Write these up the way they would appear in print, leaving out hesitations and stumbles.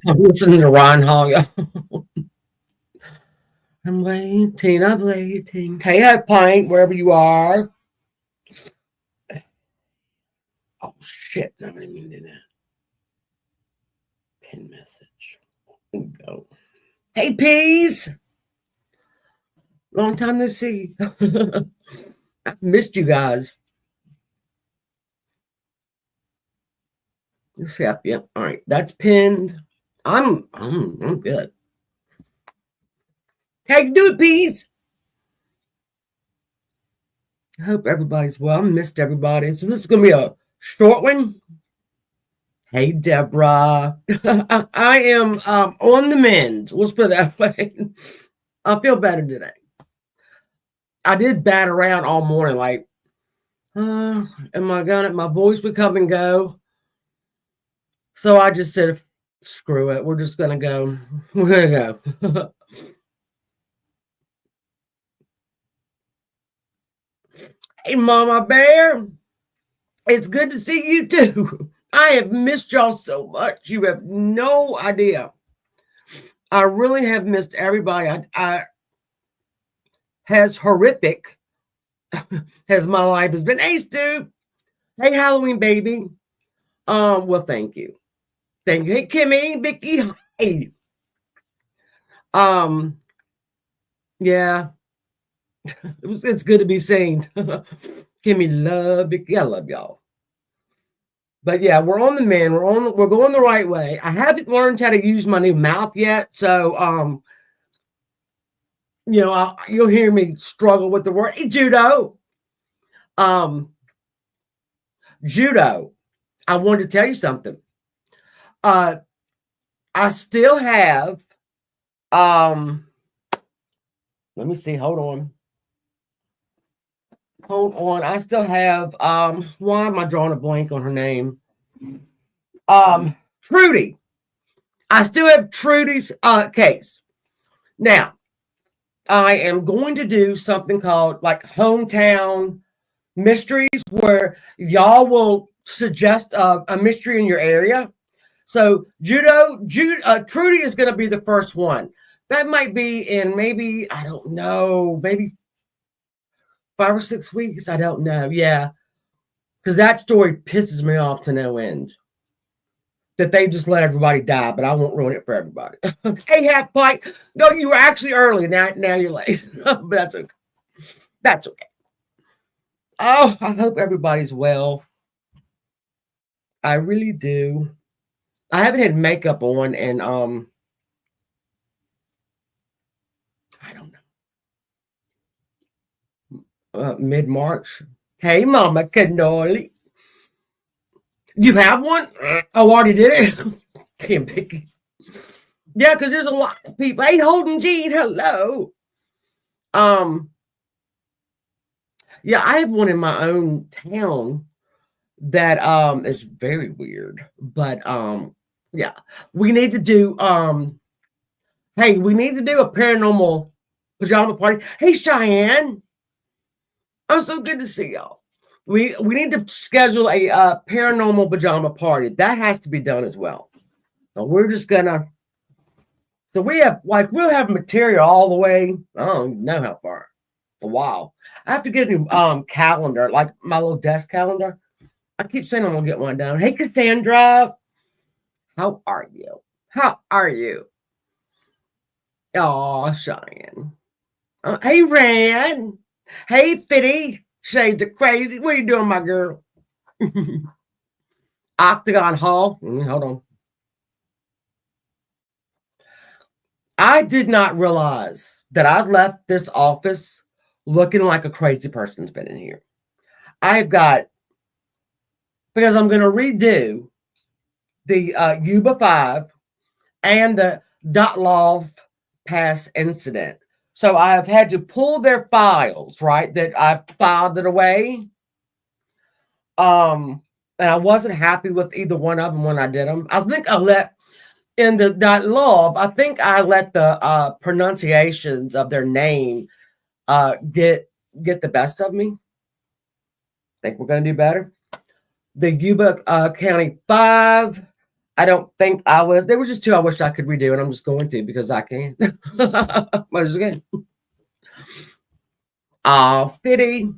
I'm listening to Ron Hall. I'm waiting, I'm waiting. Hey, Hot Pint, wherever you are. Oh, shit. I didn't mean to do that. Pin message. There we go. Hey, Peas. Long time no see. I missed you guys. Yep, yep. All right. That's pinned. I'm good. Hey, dude, Peas. I hope everybody's well. I missed everybody. So this is gonna be a short one. Hey, Deborah. I am on the mend. Let's put it that way. I feel better today. I did bat around all morning, like, am I gonna? My voice would come and go. So I just said, screw it. We're just gonna go. We're gonna go. Hey, Mama Bear. It's good to see you too. I have missed y'all so much. You have no idea. I really have missed everybody. I as horrific as my life has been. Hey, Stu. Hey, Halloween baby. Well, thank you. Thank you. Hey, Kimmy, Vicky. Hey. Um, yeah. It's good to be seen. Kimmy, love Vicky. I love y'all. But yeah, we're on the mend. We're going the right way. I haven't learned how to use my new mouth yet. So you'll hear me struggle with the word. Hey, judo. Um, judo. I wanted to tell you something. I still have let me see, hold on. I still have why am I drawing a blank on her name? Trudy. I still have Trudy's case. Now, I am going to do something called like hometown mysteries where y'all will suggest a mystery in your area. So Trudy is going to be the first one. That might be in maybe, I don't know, maybe 5 or 6 weeks. I don't know. Yeah. Because that story pisses me off to no end. That they just let everybody die, but I won't ruin it for everybody. Hey, Half Pike. No, you were actually early. Now you're late. But that's okay. That's okay. Oh, I hope everybody's well. I really do. I haven't had makeup on and I don't know. Mid-March. Hey, Mama Cannoli. You have one? Oh, already did it? Damn, picky. Yeah, because there's a lot of people. Hey, Holden Jean, hello. Um, yeah, I have one in my own town that is very weird. But yeah, we need to do hey, we need to do a paranormal pajama party. Hey, Cheyenne. I'm so good to see y'all. We need to schedule a paranormal pajama party. That has to be done as well. So we're just gonna. So we'll have material all the way. I don't know how far. A while. I have to get a new calendar, like my little desk calendar. I keep saying I'm gonna get one down. Hey, Cassandra, how are you? How are you? Oh, Cheyenne. Hey, Rand. Hey, Fitty. Shades of crazy. What are you doing, my girl? Octagon Hall. Hold on. I did not realize that I've left this office looking like a crazy person's been in here. I've got, because I'm going to redo the Yuba 5 and the Dotlov Pass incident. So I have had to pull their files, right, that I filed it away. And I wasn't happy with either one of them when I did them. I think I let in the Dotlov, I think I let the pronunciations of their name get the best of me. Think we're going to do better. The Yuba County 5, I don't think I was. There was just two I wish I could redo, and I'm just going to because I can. Once again. Oh, Fitty.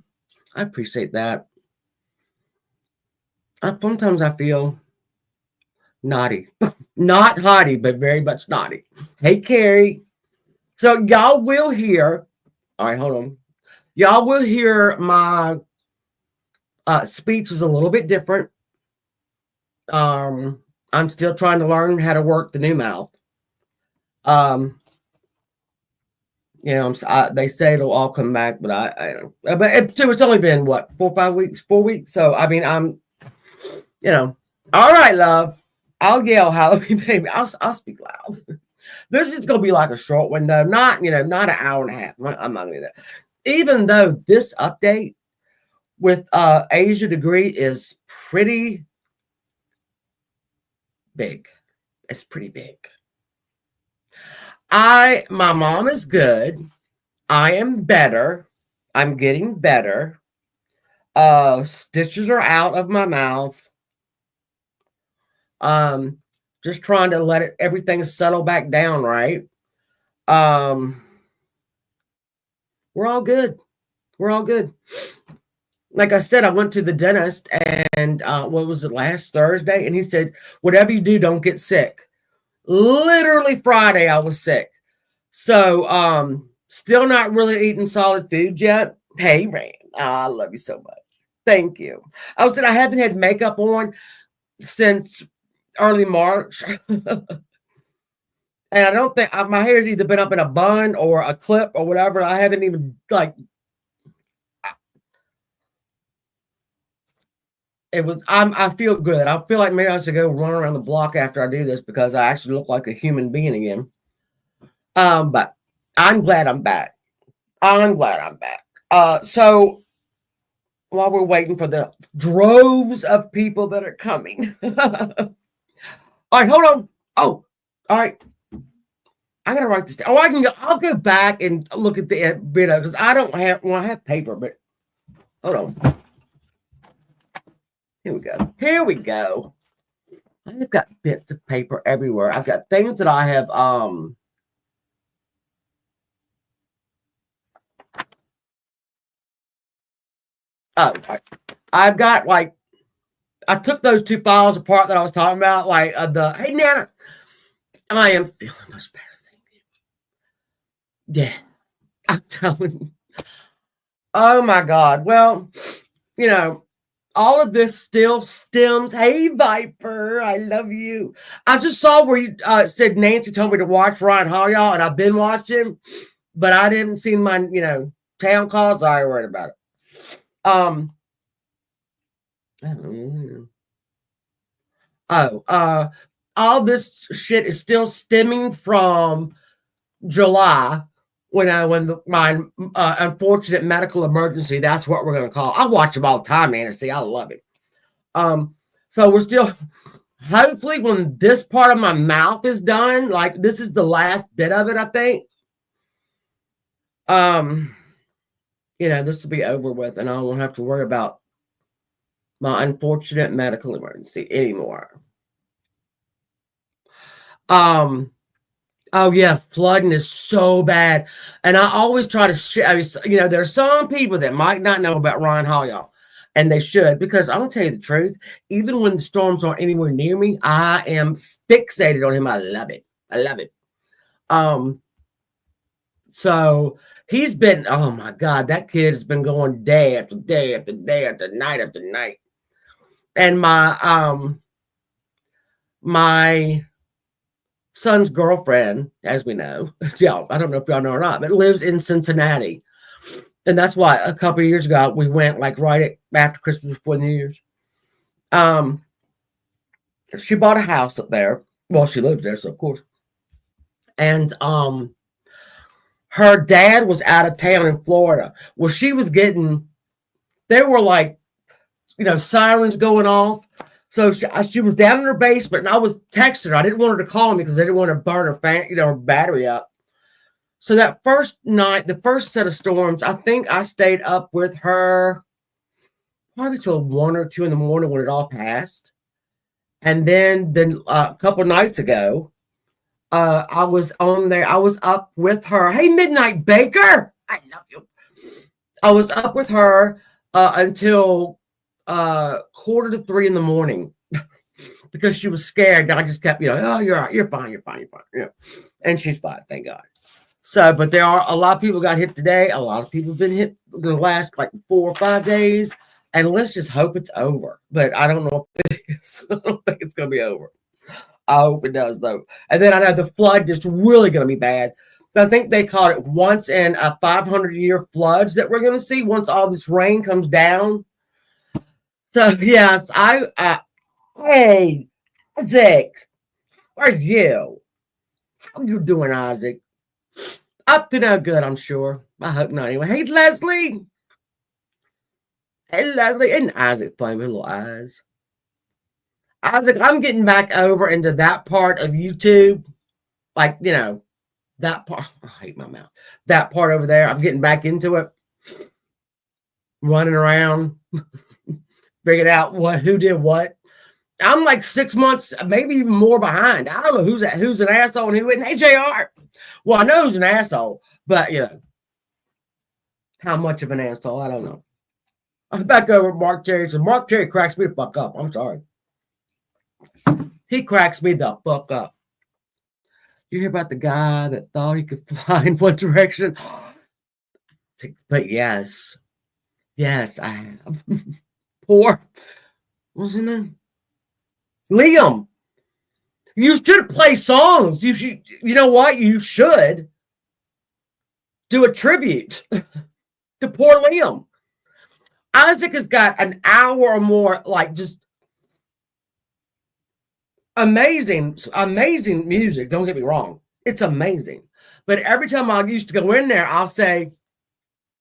I appreciate that. Sometimes I feel naughty. Not haughty, but very much naughty. Hey, Carrie. So y'all will hear. All right, hold on. Y'all will hear my speech is a little bit different. I'm still trying to learn how to work the new mouth. You know, they say it'll all come back, but I don't. But it's only been what 4 or 5 weeks, 4 weeks. So I mean, you know, all right, love. I'll yell Halloween baby. I'll speak loud. This is gonna be like a short window, not not an hour and a half. I'm not gonna do that. Even though this update with Asia Degree is pretty big. It's pretty big. My mom is good. I am better. I'm getting better. Stitches are out of my mouth. Just trying to let everything settle back down, right? We're all good. We're all good. Like I said, I went to the dentist and what was it, last Thursday? And he said, whatever you do, don't get sick. Literally Friday, I was sick. So still not really eating solid food yet. Hey, Rand, I love you so much. Thank you. I said I haven't had makeup on since early March. And I don't think my hair's either been up in a bun or a clip or whatever. I haven't even it was. I feel good. I feel like maybe I should go run around the block after I do this because I actually look like a human being again. But I'm glad I'm back. I'm glad I'm back. So while we're waiting for the droves of people that are coming. All right, hold on. Oh, all right. I gotta write this down. Oh, I'll go back and look at the video because I don't have. Well, I have paper, but hold on. Here we go. Here we go. I've got bits of paper everywhere. I've got things that I have. Oh, I've got like. I took those two files apart that I was talking about. Like hey Nana, I am feeling much better. Yeah, I'm telling you. Oh my God. Well, all of this still stems. Hey, Viper, I love you. I just saw where you said Nancy told me to watch Ryan Hall, y'all, and I've been watching, but I didn't see my, town calls. I worried about it. All this shit is still stemming from July when my unfortunate medical emergency. That's what we're gonna call. I watch them all the time, Nancy. I love it. So we're still. Hopefully, when this part of my mouth is done, like this is the last bit of it, I think. This will be over with, and I won't have to worry about my unfortunate medical emergency anymore. Oh yeah, flooding is so bad, and I always try to share. There's some people that might not know about Ryan Hall, y'all, and they should, because I'm gonna tell you the truth. Even when the storms aren't anywhere near me, I am fixated on him. I love it. I love it. So he's been. Oh my God, that kid has been going day after day after day after night after night, and my son's girlfriend, as we know, y'all, I don't know if y'all know or not, but lives in Cincinnati. And that's why a couple of years ago, we went like right after Christmas, before New Year's. She bought a house up there. Well, she lives there, so of course. And her dad was out of town in Florida. Well, she was there were like, sirens going off. So she was down in her basement, and I was texting her. I didn't want her to call me because I didn't want to burn her her battery up. So that first night, the first set of storms, I think I stayed up with her probably till 1 or 2 in the morning when it all passed. And then a couple nights ago, I was on there. I was up with her. Hey, Midnight Baker, I love you. I was up with her until 2:45 in the morning because she was scared. I just kept, oh, you're all right, you're fine, you're fine, you're fine. Yeah, and she's fine, thank God. So, but there are a lot of people got hit today. A lot of people have been hit in the last like 4 or 5 days, and let's just hope it's over. But I don't know if it is. I don't think it's going to be over. I hope it does, though. And then I know the flood is really going to be bad. I think they called it once in a 500-year floods that we're going to see once all this rain comes down. So, yes, hey, Isaac, how are you? How you doing, Isaac? Up to no good, I'm sure. I hope not anyway. Hey, Leslie. Hey, Leslie. Isn't Isaac funny with little eyes? Isaac, I'm getting back over into that part of YouTube. Like, that part. I hate my mouth. That part over there. I'm getting back into it. Running around. Figuring out who did what. I'm like 6 months, maybe even more behind. I don't know who's an asshole and who isn't. Hey, JR. Well, I know who's an asshole, but how much of an asshole, I don't know. I'm back over at Mark Terry. So Mark Terry cracks me the fuck up. I'm sorry. He cracks me the fuck up. You hear about the guy that thought he could fly in one direction? But yes, I have. Poor, what's his name? Liam. You should play songs. You know what? You should do a tribute to poor Liam. Isaac has got an hour or more, like, just amazing music. Don't get me wrong. It's amazing. But every time I used to go in there, I'll say,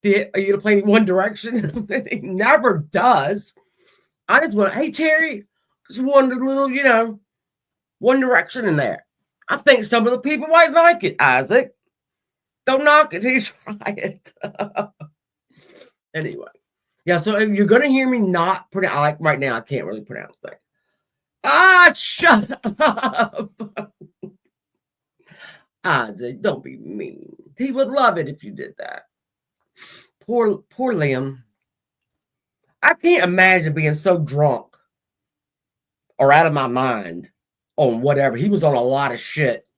are you going to play One Direction? He never does. I just went, hey, Terry, just wanted a little, One Direction in there. I think some of the people might like it, Isaac. Don't knock it. He's try it. Anyway. Yeah, so you're going to hear me not pronounce, like right now, I can't really pronounce things. Shut up. Isaac, don't be mean. He would love it if you did that. Poor Liam. I can't imagine being so drunk or out of my mind on whatever. He was on a lot of shit.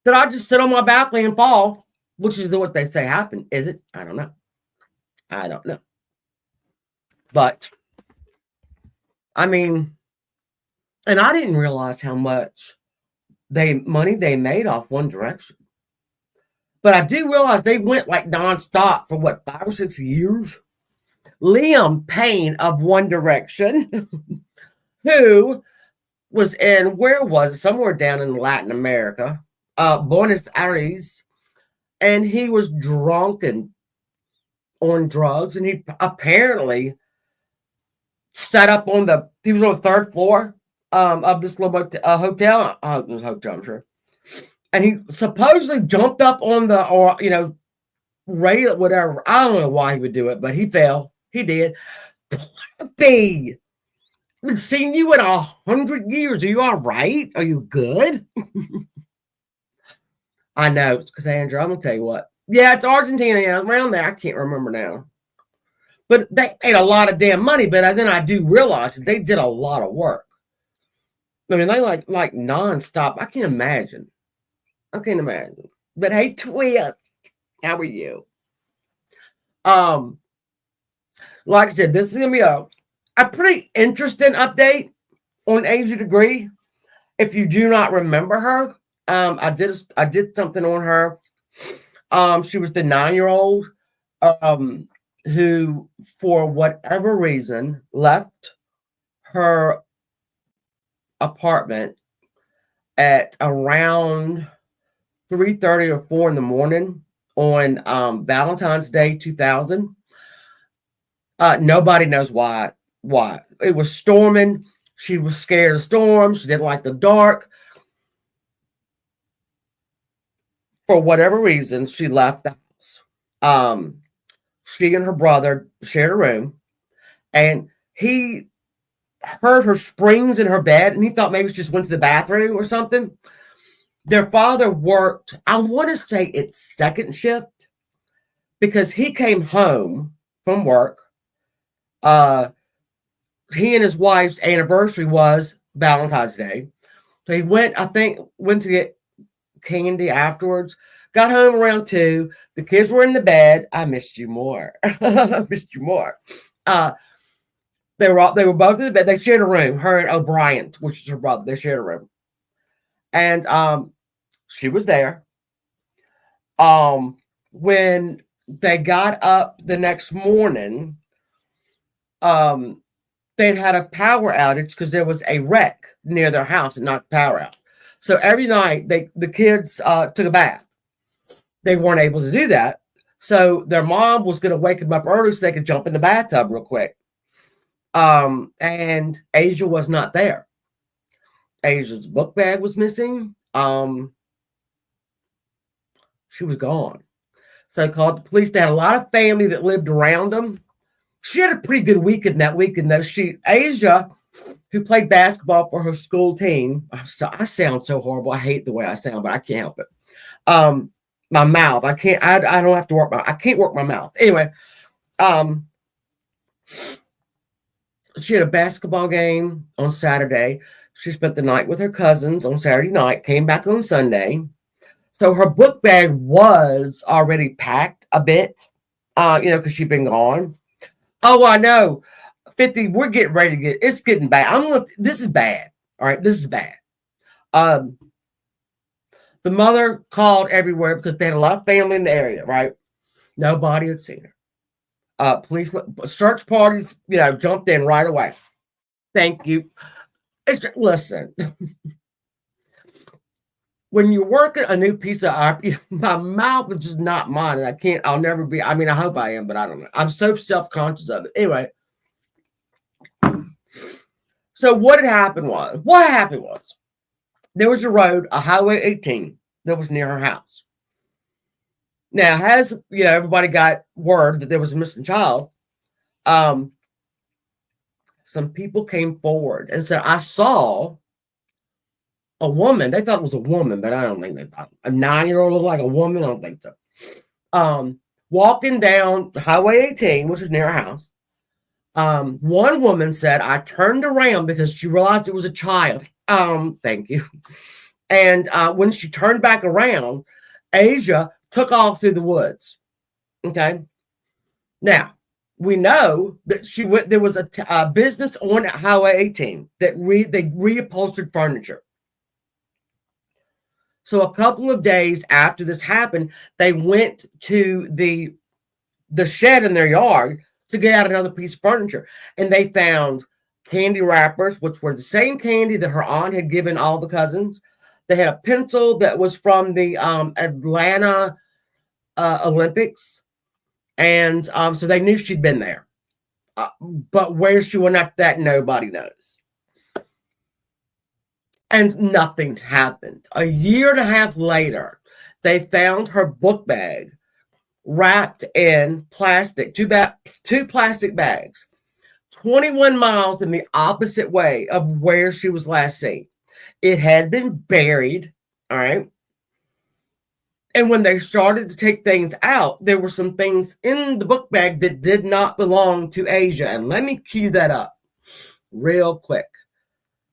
Did I just sit on my balcony and fall? Which is what they say happened. Is it? I don't know. But, I mean, and I didn't realize how much money they made off One Direction. But I do realize they went like nonstop for what, 5 or 6 years? Liam Payne of One Direction, who was in, where was it? Somewhere down in Latin America, Buenos Aires, and he was drunk and on drugs, and he apparently set up he was on the 3rd floor of this little hotel. It was a hotel, I'm sure. And he supposedly jumped up on rail, whatever. I don't know why he would do it, but he fell. He did. Plebby, I've seen you in 100 years. Are you all right? Are you good? I know, Cassandra. I'm gonna tell you what. Yeah, it's Argentina. Yeah, around there. I can't remember now. But they made a lot of damn money. But then I do realize that they did a lot of work. I mean, they like nonstop. I can't imagine. But hey, Twist, how are you? Like I said, this is gonna be a pretty interesting update on Asia Degree. If you do not remember her, I did something on her. She was the 9-year-old who, for whatever reason, left her apartment at around 3:30 or 4 in the morning on Valentine's Day 2000. Nobody knows why. It was storming. She was scared of storms. She didn't like the dark. For whatever reason, she left the house. She and her brother shared a room, and he heard her springs in her bed, and he thought maybe she just went to the bathroom or something. Their father worked, I want to say it's second shift, because he came home from work. Uh, he and his wife's anniversary was Valentine's Day. So he went, I think, went to get candy afterwards. Got home around 2. The kids were in the bed. I missed you more. I missed you more. They were both in the bed. They shared a room. Her and O'Brien, which is her brother, they shared a room. And she was there. When they got up the next morning, they'd had a power outage because there was a wreck near their house and knocked power out. So every night the kids took a bath. They weren't able to do that. So their mom was going to wake them up early so they could jump in the bathtub real quick. And Asia was not there. Asia's book bag was missing. She was gone. So they called the police. They had a lot of family that lived around them. She had a pretty good weekend that weekend, though. Asia, who played basketball for her school team. I sound so horrible. I hate the way I sound, but I can't help it. My mouth. I don't have to work I can't work my mouth. Anyway, she had a basketball game on Saturday. She spent the night with her cousins on Saturday night, came back on Sunday. So her book bag was already packed a bit, because she'd been gone. Oh, I know. 50, we're getting ready to it's getting bad. This is bad. All right, this is bad. The mother called everywhere because they had a lot of family in the area, right? Nobody had seen her. Police search parties, jumped in right away. Thank you. Listen, when you're working a new piece of art, my mouth is just not mine. And I'll never be, I hope I am, but I don't know. I'm so self-conscious of it. Anyway. So what happened was, there was a road, a Highway 18, that was near her house. Now, as everybody got word that there was a missing child, some people came forward and said, I saw a woman. They thought it was a woman, but I don't think they thought a 9-year-old looked like a woman. I don't think so. Walking down Highway 18, which was near her house. One woman said, I turned around because she realized it was a child. Thank you. And when she turned back around, Asia took off through the woods. Okay. Now, we know that there was a business on Highway 18 that they reupholstered furniture. So a couple of days after this happened, they went to the shed in their yard to get out another piece of furniture. And they found candy wrappers, which were the same candy that her aunt had given all the cousins. They had a pencil that was from the Atlanta Olympics. And so they knew she'd been there. But where she went after that, nobody knows. And nothing happened. A year and a half later, they found her book bag wrapped in plastic, two plastic bags, 21 miles in the opposite way of where she was last seen. It had been buried, all right? And when they started to take things out, there were some things in the book bag that did not belong to Asia. And let me cue that up real quick,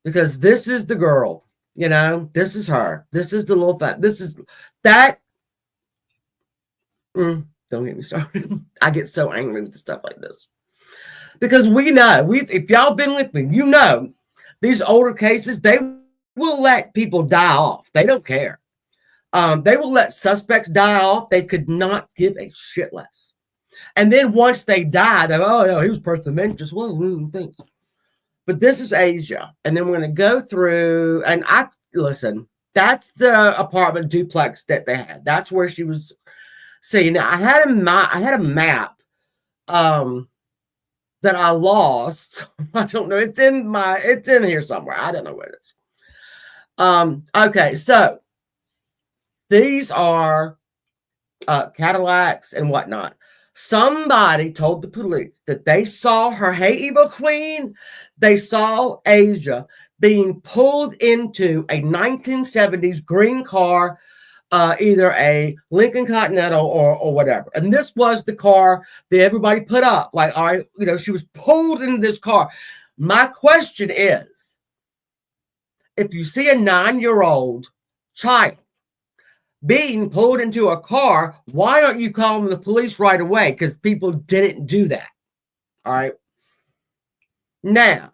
because this is the girl, this is her. This is the little thing. This is that. Don't get me started. I get so angry with stuff like this. Because we know, if y'all been with me, these older cases, they will let people die off. They don't care. They will let suspects die off. They could not give a shit less. And then once they die, they're, oh, no, he was person of interest. Well, thanks. But this is Asia. And then we're going to go through, and listen, that's the apartment duplex that they had. That's where she was. See, now I had a map that I lost. I don't know. It's in here somewhere. I don't know where it is. Okay, so these are Cadillacs and whatnot. Somebody told the police that they saw her Hey Evil Queen, they saw Asia being pulled into a 1970s green car, either a Lincoln Continental or whatever. And this was the car that everybody put up. Like, all right, she was pulled into this car. My question is, if you see a 9-year-old child being pulled into a car, why aren't you calling the police right away? Because people didn't do that. All right. Now,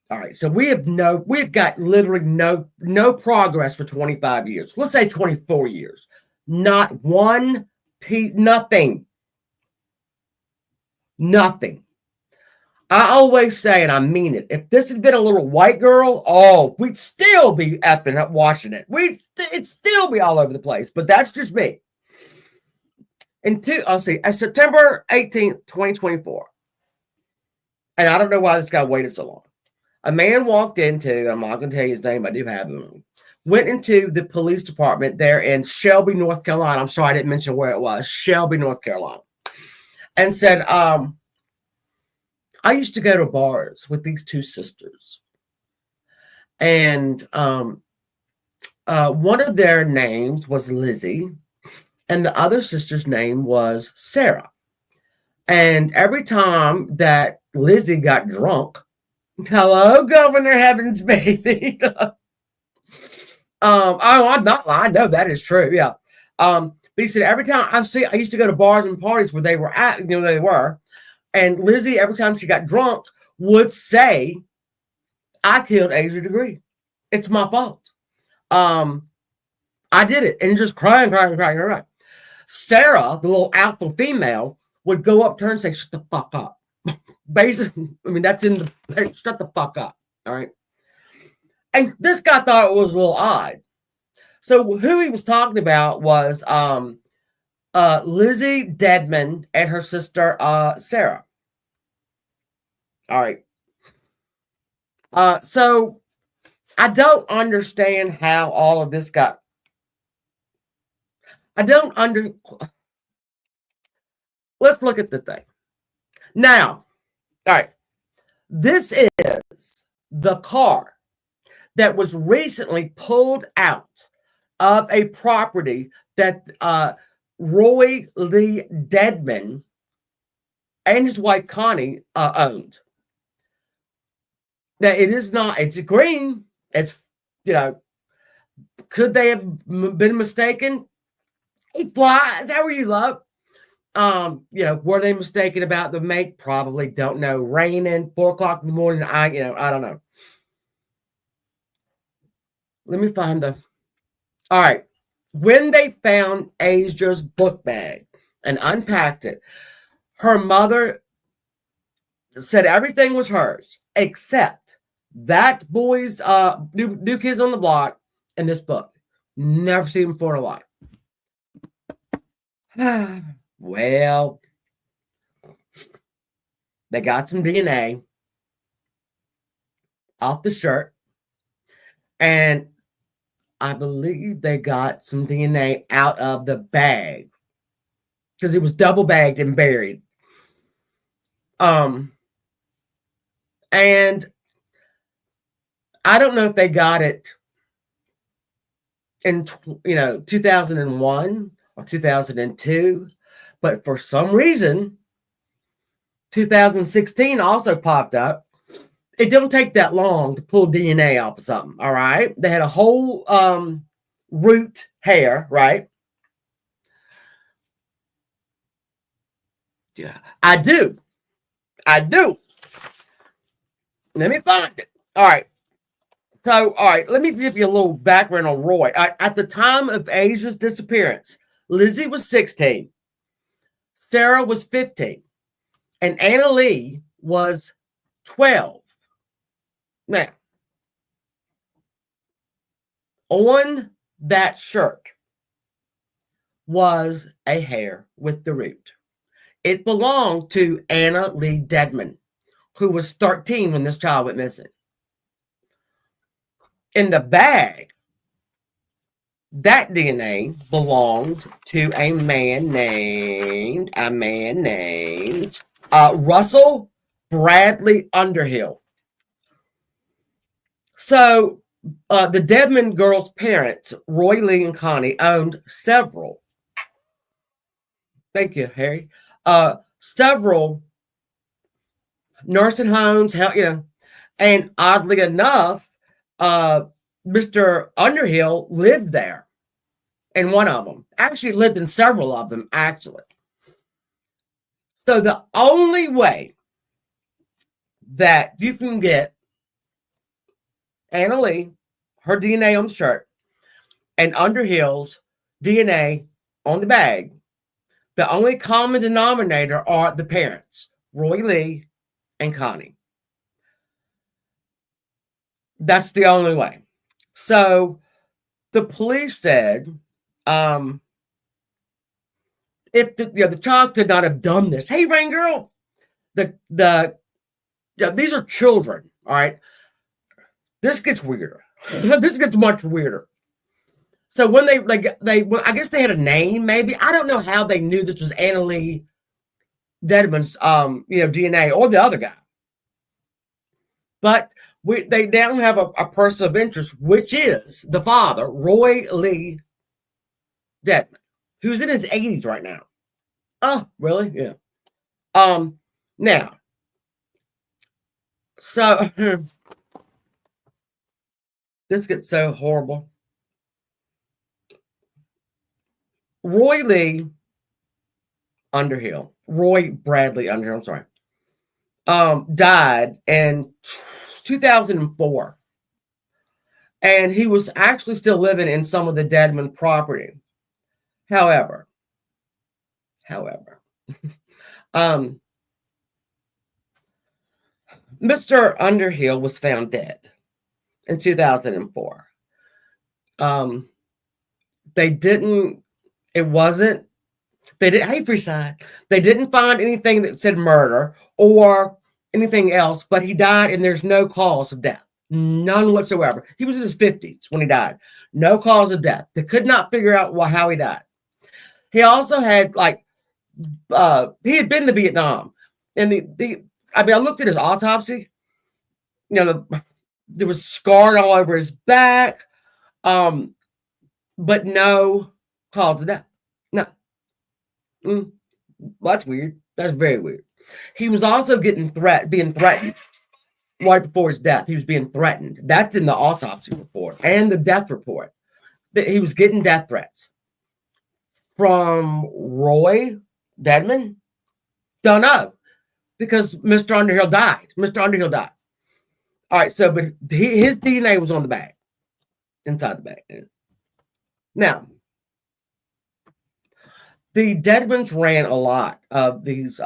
all right, so we've got literally no progress for 25 years. Let's say 24 years. Not one piece, nothing. Nothing. I always say, and I mean it, if this had been a little white girl, we'd still be effing up watching it. It'd still be all over the place, but that's just me. I'll see, September 18th, 2024. And I don't know why this guy waited so long. A man walked into, I'm not going to tell you his name, I do have him, went into the police department there in Shelby, North Carolina. I'm sorry I didn't mention where it was. Shelby, North Carolina. And said, I used to go to bars with these two sisters. And one of their names was Lizzie, and the other sister's name was Sarah. And every time that Lizzie got drunk, hello, Governor Heaven's baby. I'm not lying. No, that is true. Yeah. But he said, every time I used to go to bars and parties where they were at, they were. And Lizzie, every time she got drunk, would say, I killed Asia Degree. It's my fault. I did it. And just crying. Sarah, the little alpha female, would go up to her and say, shut the fuck up. Basically, that's in the, shut the fuck up. All right. And this guy thought it was a little odd. So who he was talking about was Lizzie Deadman and her sister, Sarah. All right. So I don't understand how all of this got. Let's look at the thing. Now, all right. This is the car that was recently pulled out of a property that Roy Lee Deadman and his wife Connie owned. Now, it is not, it's green. It's, could they have been mistaken? He flies. Is that where you love? Were they mistaken about the make? Probably. Don't know. Raining, 4:00 in the morning. I don't know. Let me find all right. When they found Asia's book bag and unpacked it, her mother said everything was hers except that boy's new Kids on the Block and this book. Never seen him before in a life. Well, they got some DNA off the shirt, and I believe they got some DNA out of the bag because it was double bagged and buried. And I don't know if they got it in 2001 or 2002, but for some reason 2016 also popped up. It don't take that long to pull DNA off of something. All right, they had a whole root hair, right? Yeah, I do. Let me find it. All right. So, all right, let me give you a little background on Roy. At the time of Asia's disappearance, Lizzie was 16, Sarah was 15, and Anna Lee was 12. Now, on that shirt was a hair with the root. It belonged to Anna Lee Deadman, who was 13 when this child went missing. In the bag That DNA belonged to a man named Russell Bradley Underhill. So the Dedman girls' parents, Roy Lee and Connie, owned several. Thank you, Harry. Several nursing homes, and oddly enough, uh, Mr. Underhill lived there in one of them. Actually, lived in several of them. Actually, so the only way that you can get Anna Lee, her DNA on the shirt, and Underhill's DNA on the bag, the only common denominator are the parents, Roy Lee and Connie. That's the only way. So the police said, if the child could not have done this, hey, Rain Girl, these are children, all right. This gets weirder. This gets much weirder. So when I guess they had a name, maybe. I don't know how they knew this was Anna Lee Dedman's, DNA or the other guy. But they now have a person of interest, which is the father, Roy Lee Dedman, who's in his 80s right now. Oh, really? Yeah. Now, so this gets so horrible. Roy Bradley Underhill, I'm sorry, died in 2004. And he was actually still living in some of the Dedman property. However, Mr. Underhill was found dead in 2004. They didn't hey, Freeside. They didn't find anything that said murder or anything else, but he died and there's no cause of death. None whatsoever. He was in his 50s when he died. No cause of death. They could not figure out how he died. He also had he had been to Vietnam. And I looked at his autopsy. There was scarred all over his back. But no cause of death. No. Well, that's weird. That's very weird. He was also being threatened right before his death. He was being threatened. That's in the autopsy report and the death report. That he was getting death threats from Roy Dedman. Don't know, because Mr. Underhill died. All right, so but his DNA was on the bag, inside the bag. Now, the Dedmans ran a lot of these,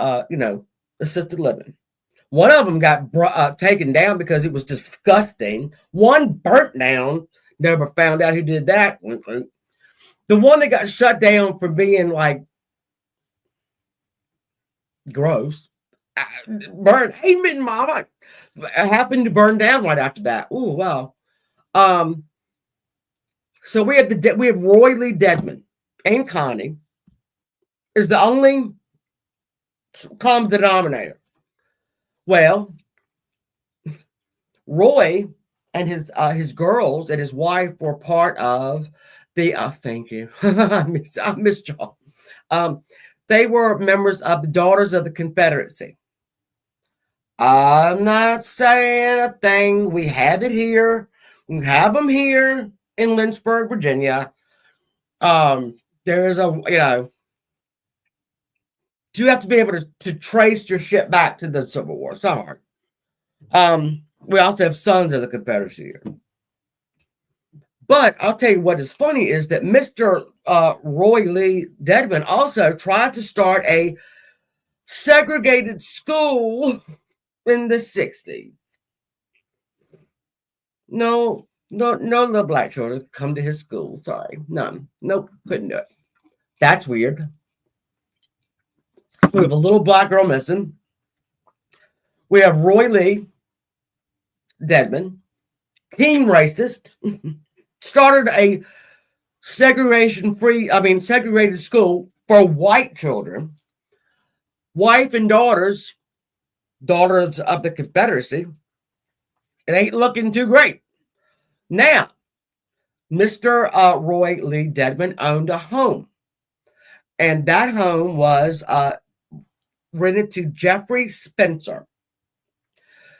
assisted living. One of them got taken down because it was disgusting. One burnt down. Never found out who did that. The one that got shut down for being gross, burned. Amen, Mama. Happened to burn down right after that. Oh wow. So we have Roy Lee Dedman and Connie is the only common denominator. Well, Roy and his girls and his wife were part of the. Thank you, I missed y'all. They were members of the Daughters of the Confederacy. I'm not saying a thing. We have it here. We have them here in Lynchburg, Virginia. There's you have to be able to trace your shit back to the Civil War. It's not hard. We also have Sons of the Confederacy here. But I'll tell you what is funny is that Mr. Roy Lee Dedman also tried to start a segregated school in the 60s. No little black children come to his school. Sorry. None. Nope. Couldn't do it. That's weird. We have a little black girl missing. We have Roy Lee Dedman, keen racist, started a segregated school for white children, wife and daughters of the Confederacy. It ain't looking too great. Now, Mr. Roy Lee Dedman owned a home, and that home was rented to Jeffrey Spencer.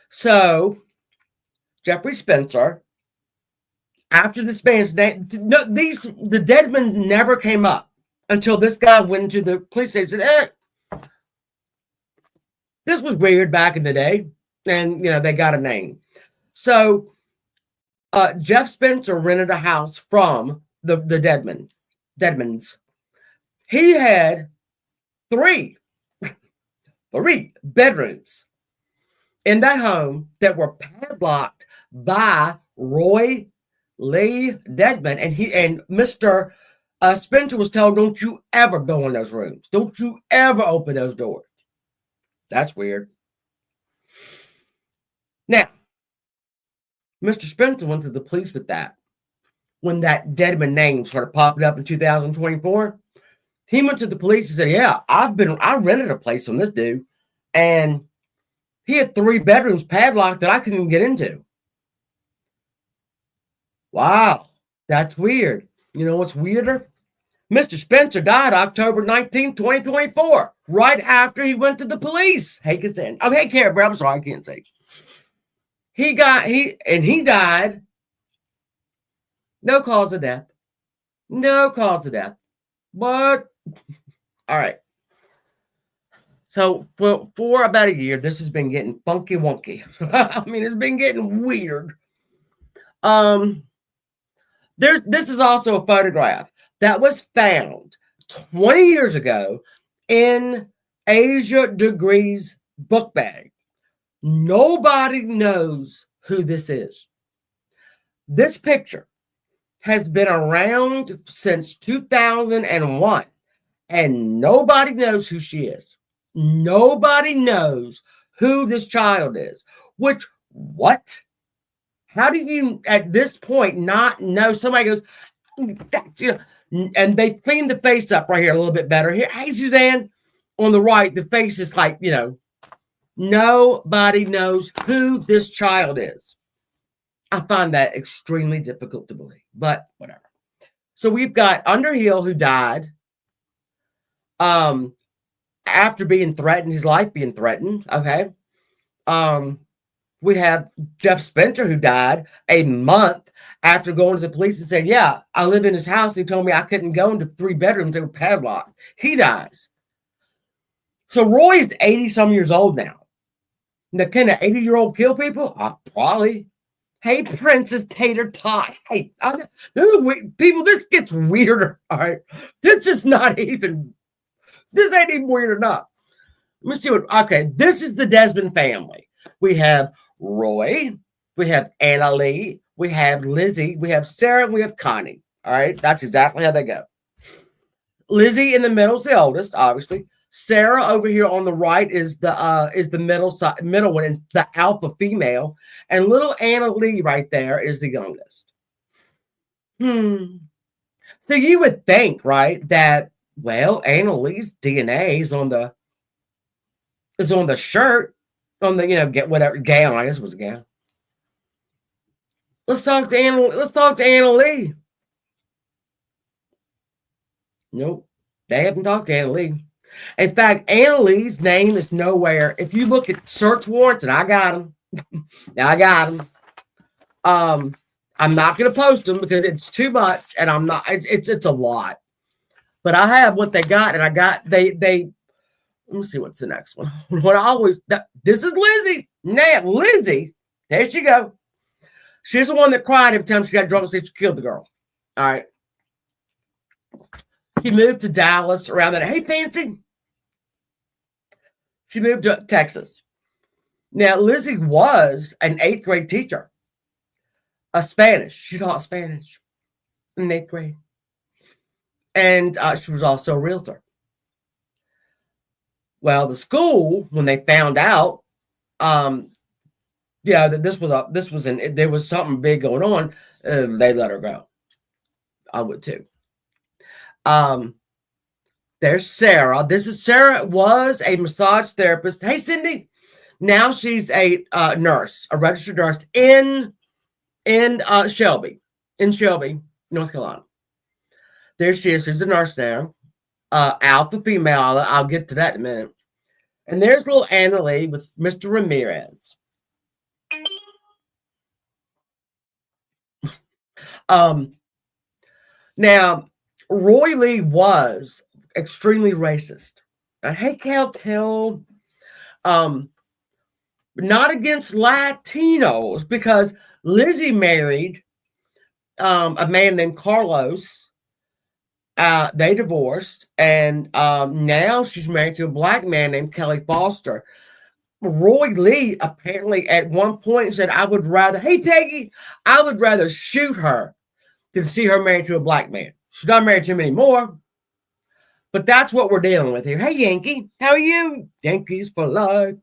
So, Jeffrey Spencer, after this man's name, the Dedman never came up until this guy went to the police station and said, this was weird back in the day, and they got a name. So Jeff Spencer rented a house from the Dedmans. He had three bedrooms in that home that were padlocked by Roy Lee Dedman, and Mr. Spencer was told, don't you ever go in those rooms. Don't you ever open those doors. That's weird. Now, Mr. Spencer went to the police with that. When that Dedman name started popping up in 2024, he went to the police and said, yeah, I rented a place from this dude, and he had 3 bedrooms padlocked that I couldn't even get into. Wow, that's weird. You know what's weirder? Mr. Spencer died October 19, 2024, right after he went to the police. Hey, Karen, I'm sorry, I can't say. He died. No cause of death. But, all right. So for about a year, this has been getting funky wonky. I mean, it's been getting weird. This is also a photograph that was found 20 years ago in Asia Degree's book bag. Nobody knows who this is. This picture has been around since 2001, and nobody knows who she is. Nobody knows who this child is. What? How do you, at this point, not know? Somebody goes, that's, and they clean the face up right here a little bit better. Here, hey, Suzanne, on the right, the face is like, nobody knows who this child is. I find that extremely difficult to believe, but whatever. So we've got Underhill, who died after being threatened, his life being threatened. Okay. We have Jeff Spencer, who died a month after going to the police and saying, yeah, I live in his house. He told me I couldn't go into 3 bedrooms that were padlocked. He dies. So Roy is 80-some years old now. Now, can an 80-year-old kill people? Probably. Hey, Princess Tater Tot. Hey, people, this gets weirder. All right. This ain't even weird enough. Let me see this is the Desmond family. We have Roy, we have Anna Lee, we have Lizzie, we have Sarah, and we have Connie. All right, that's exactly how they go. Lizzie in the middle is the oldest, obviously. Sarah over here on the right is the middle one, and the alpha female, and little Anna Lee right there is the youngest. So you would think, right, that Anna Lee's DNA is on the shirt. On the get whatever gown, I guess it was a gown. Let's talk to Anna Lee. Nope, they haven't talked to Anna Lee. In fact, Anna Lee's name is nowhere. If you look at search warrants, and I got them. I'm not going to post them because it's too much, and I'm not. It's a lot. But I have what they got, and I got they. Let me see what's the next one. This is Lizzie. Now, Lizzie, there she go. She's the one that cried every time she got drunk and said she killed the girl. All right. She moved to Dallas around that. Hey, Fancy. She moved to Texas. Now, Lizzie was an 8th grade teacher. A Spanish. She taught Spanish in 8th grade. And she was also a realtor. Well, the school, when they found out, that there was something big going on, they let her go. I would too. Um, there's Sarah. This is Sarah was a massage therapist. Hey, Cindy. Now she's a nurse, a registered nurse in Shelby, North Carolina. There she is. She's a nurse now. Alpha female. I'll get to that in a minute. And there's little Annalie with Mr. Ramirez. Now, Roy Lee was extremely racist. I hate Cal not against Latinos, because Lizzie married a man named Carlos. They divorced, and now she's married to a black man named Kelly Foster. Roy Lee apparently at one point said, I would rather shoot her than see her married to a black man. She's not married to him anymore, but that's what we're dealing with here. Hey, Yankee, how are you? Yankees for life.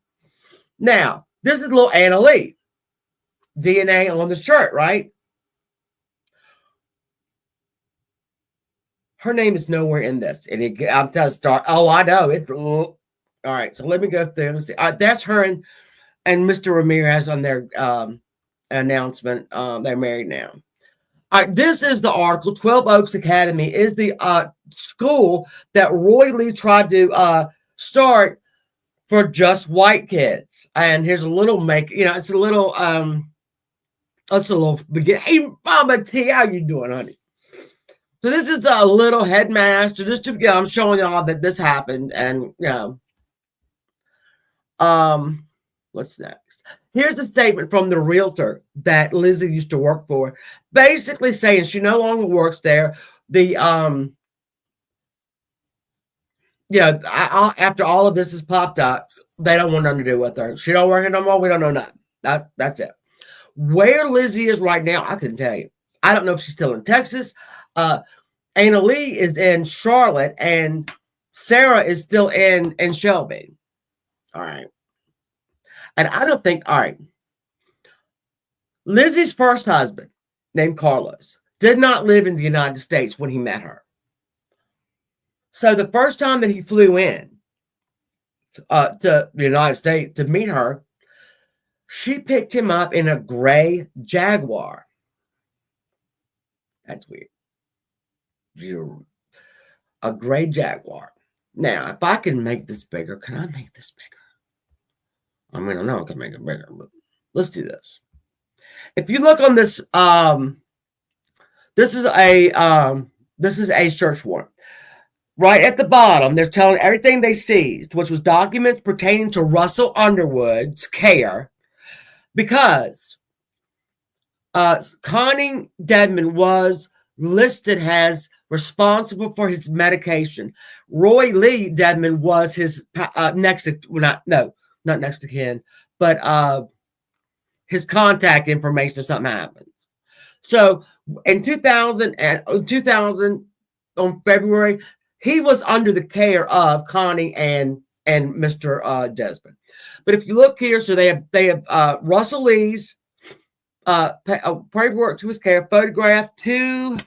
Now, this is little Anna Lee. DNA on the shirt, right? Her name is nowhere in this. And I'm telling start. Oh, I know. It's all right. So let me go through and see. That's her and Mr. Ramirez on their announcement. They're married now. All right, this is the article. 12 Oaks Academy is the school that Roy Lee tried to start for just white kids. And here's a little it's a little begin. Hey, Mama T, how you doing, honey? So this is a little headmaster. Just to, I'm showing y'all that this happened, and what's next? Here's a statement from the realtor that Lizzie used to work for, basically saying she no longer works there. The after all of this has popped up, they don't want nothing to do with her. She don't work here no more. We don't know nothing. That's it. Where Lizzie is right now, I couldn't tell you. I don't know if she's still in Texas. Anna Lee is in Charlotte, and Sarah is still in Shelby. All right. And I don't think, all right. Lizzie's first husband, named Carlos, did not live in the United States when he met her. So the first time that he flew in to the United States to meet her, she picked him up in a gray Jaguar. That's weird. A gray Jaguar. Now, if I can make this bigger, can I make this bigger? I mean, I know I can make it bigger, but let's do this. If you look on this, this is a search warrant. Right at the bottom, they're telling everything they seized, which was documents pertaining to Russell Underwood's care, because Connie Dedman was listed as responsible for his medication. Roy Lee Dedman was his not next to kin, but his contact information if something happens. So in 2000 on February, he was under the care of Connie and Mr. Desmond. But if you look here, so they have Russell Lee's paperwork to his care, photograph, 2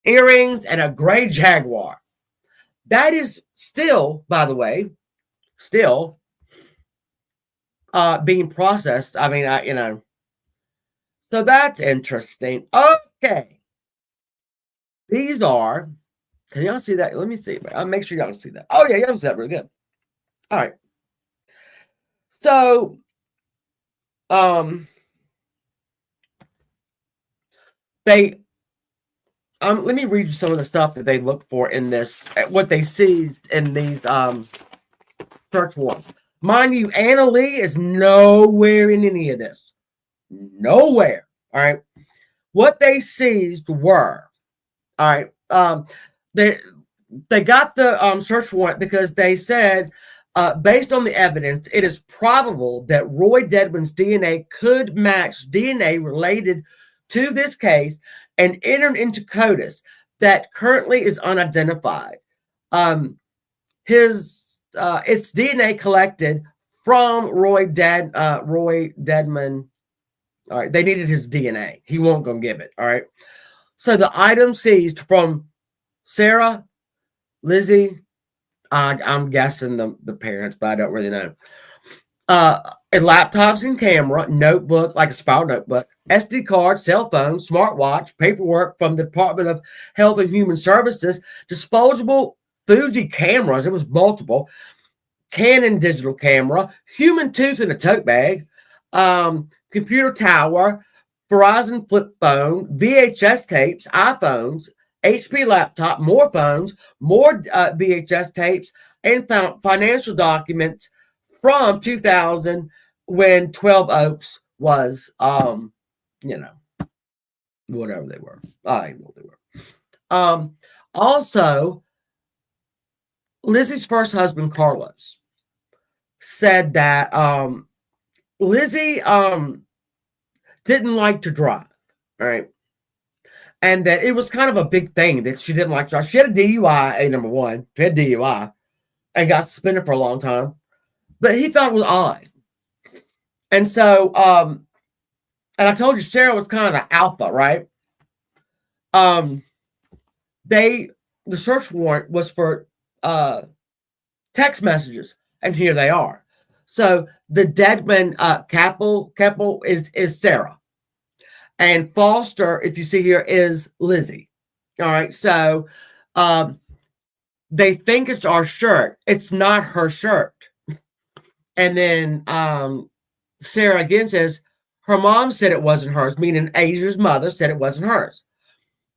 earrings, and a gray Jaguar. That is still, by the way, being processed. I mean, so that's interesting. Okay. These are, can y'all see that? Let me see. I'll make sure y'all can see that. Oh, yeah, y'all can see that really good. All right. So, let me read you some of the stuff that they looked for in this, what they seized in these search warrants. Mind you, Anna Lee is nowhere in any of this. Nowhere. All right. What they seized were, all right, they got the search warrant because they said, based on the evidence, it is probable that Roy Dedman's DNA could match DNA related to this case and entered into CODIS that currently is unidentified. It's DNA collected from Roy Dedman. All right, they needed his DNA. He won't go give it. All right. So the item seized from Sarah, Lizzie, I'm guessing the parents, but I don't really know. Laptops and camera, notebook, like a spiral notebook, SD card, cell phone, smartwatch, paperwork from the Department of Health and Human Services, disposable Fuji cameras, it was multiple, Canon digital camera, human tooth in a tote bag, computer tower, Verizon flip phone, VHS tapes, iPhones, HP laptop, more phones, more VHS tapes, and found financial documents from 2000 when 12 Oaks was, you know, whatever they were. I don't know what they were. Also, Lizzie's first husband, Carlos, said that Lizzie didn't like to drive, right? And that it was kind of a big thing that she didn't like to drive. She had a DUI, number one. She had DUI and got suspended for a long time. But he thought it was odd. And so, and I told you Sarah was kind of the alpha, right? The search warrant was for text messages, and here they are. So the Deadman Keppel is Sarah, and Foster, if you see here, is Lizzie. All right, so they think it's our shirt. It's not her shirt. And then Sarah again says her mom said it wasn't hers, meaning Asia's mother said it wasn't hers.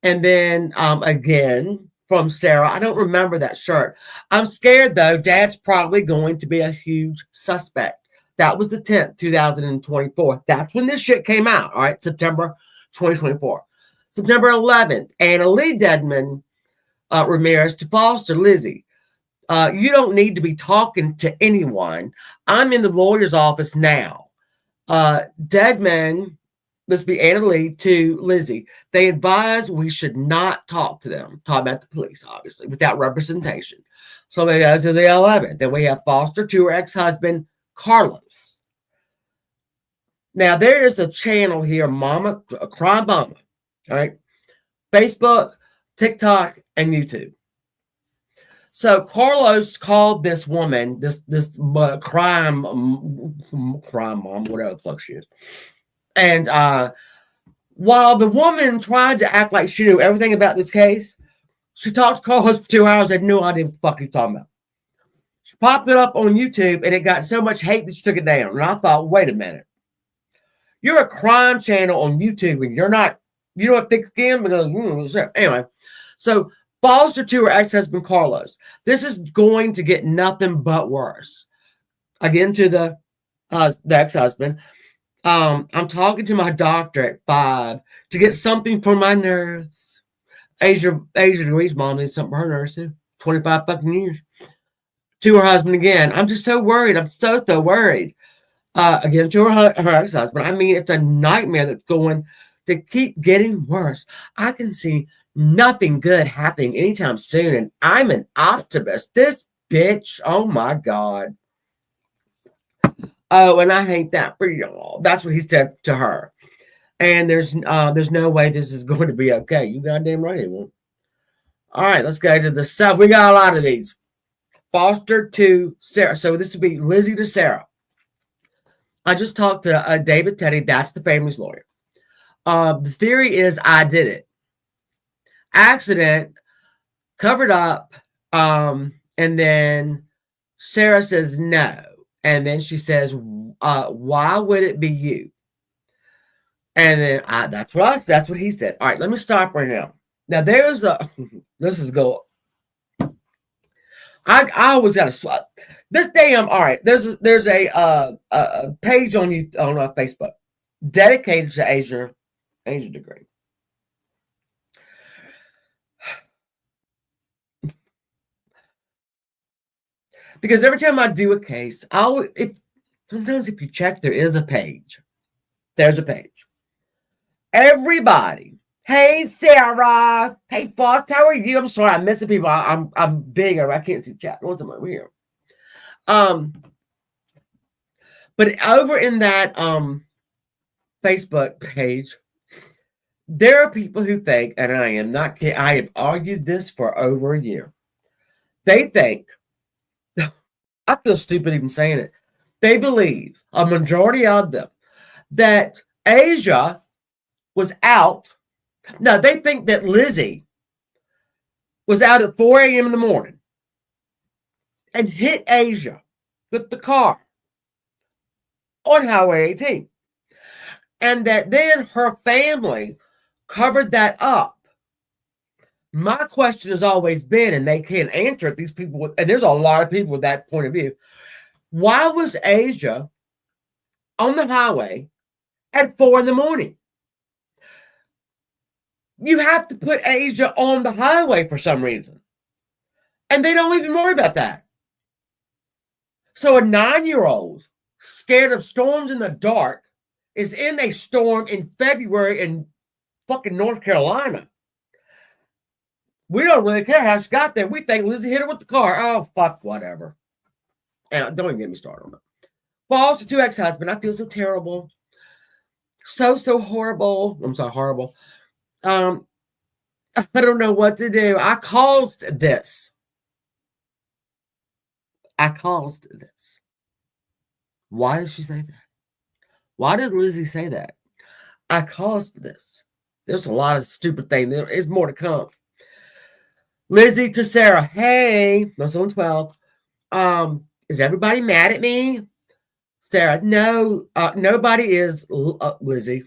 And then again from Sarah, I don't remember that shirt. I'm scared though. Dad's probably going to be a huge suspect. That was the 10th, 2024. That's when this shit came out. All right, September 2024. September 11th, Anna Lee Deadman Ramirez to Foster Lizzie. You don't need to be talking to anyone. I'm in the lawyer's office now. Deadman, this be Anna Lee to Lizzie. They advise we should not talk to them. Talk about the police, obviously, without representation. So we go to the 11th. Then we have Foster to her ex-husband, Carlos. Now, there is a channel here, Mama, Crime Mama, all right? Facebook, TikTok, and YouTube. So Carlos called this woman, this crime mom, whatever the fuck she is. And while the woman tried to act like she knew everything about this case, she talked to Carlos for 2 hours, had no idea what the fuck he was talking about. She popped it up on YouTube, and it got so much hate that she took it down. And I thought, wait a minute. You're a crime channel on YouTube, and you don't have thick skin? Because, anyway, so Foster to her ex-husband, Carlos. This is going to get nothing but worse. Again, to the ex-husband. I'm talking to my doctor at 5 to get something for my nerves. Asia Louise mom needs something for her nerves too. 25 fucking years. To her husband again. I'm just so worried. I'm so worried. Again, to her ex-husband. I mean, it's a nightmare that's going to keep getting worse. I can see nothing good happening anytime soon, and I'm an optimist. This bitch, oh my God. Oh, and I hate that for y'all. That's what he said to her. And there's no way this is going to be okay. You goddamn right it won't. All right, let's go to the sub. We got a lot of these. Foster to Sarah. So this would be Lizzie to Sarah. I just talked to David Teddy. That's the family's lawyer. The theory is I did it. Accident, covered up, and then Sarah says no. And then she says, why would it be you? And then that's what he said. All right, let me stop right now. Now there's this is go. I always got to swap. This damn, all right, there's a page on Facebook dedicated to Asia degree. Because every time I do a case, sometimes if you check, there is a page. There's a page. Everybody. Hey, Sarah. Hey, Foster. How are you? I'm sorry, I'm missing people. I'm bigger. I can't see chat. What's over here? But over in that Facebook page, There are people who think, and I am not kidding, I have argued this for over a year. They think, I feel stupid even saying it, they believe, a majority of them, that Asia was out. No, they think that Lizzie was out at 4 a.m. in the morning and hit Asia with the car on Highway 18. And that then her family covered that up. My question has always been, and they can't answer it, these people, and there's a lot of people with that point of view. Why was Asia on the highway at 4 in the morning? You have to put Asia on the highway for some reason. And they don't even worry about that. So a 9-year-old scared of storms in the dark is in a storm in February in fucking North Carolina. We don't really care how she got there. We think Lizzie hit her with the car. Oh, fuck, whatever. And don't even get me started on that. Falls to ex-husband. I feel so terrible. So horrible. I'm so horrible. I don't know what to do. I caused this. Why did she say that? Why did Lizzie say that? I caused this. There's a lot of stupid things. There is more to come. Lizzie to Sarah. Hey, that's on 12. Is everybody mad at me? Sarah, no, nobody is, Lizzie.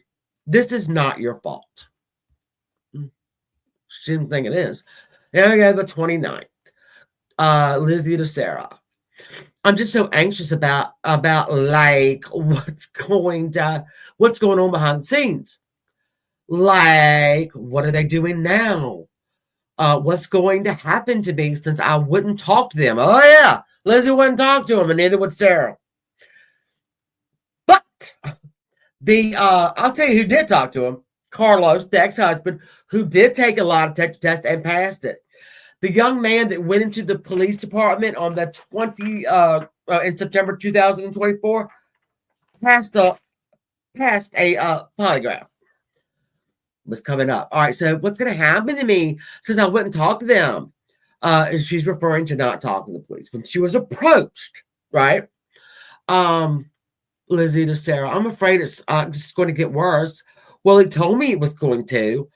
This is not your fault. She didn't think it is. There we go, the 29th. Lizzie to Sarah. I'm just so anxious about like what's going on behind the scenes. Like, what are they doing now? What's going to happen to me since I wouldn't talk to them? Oh yeah, Lizzie wouldn't talk to him, and neither would Sarah. But I'll tell you who did talk to him. Carlos, the ex-husband, who did take a lie detector test and passed it. The young man that went into the police department on the in September 2024 passed a polygraph. Was coming up. All right, so what's going to happen to me since I wouldn't talk to them? She's referring to not talking to the police when she was approached, right? Lizzie to Sarah, I'm afraid it's just going to get worse. Well, he told me it was going to.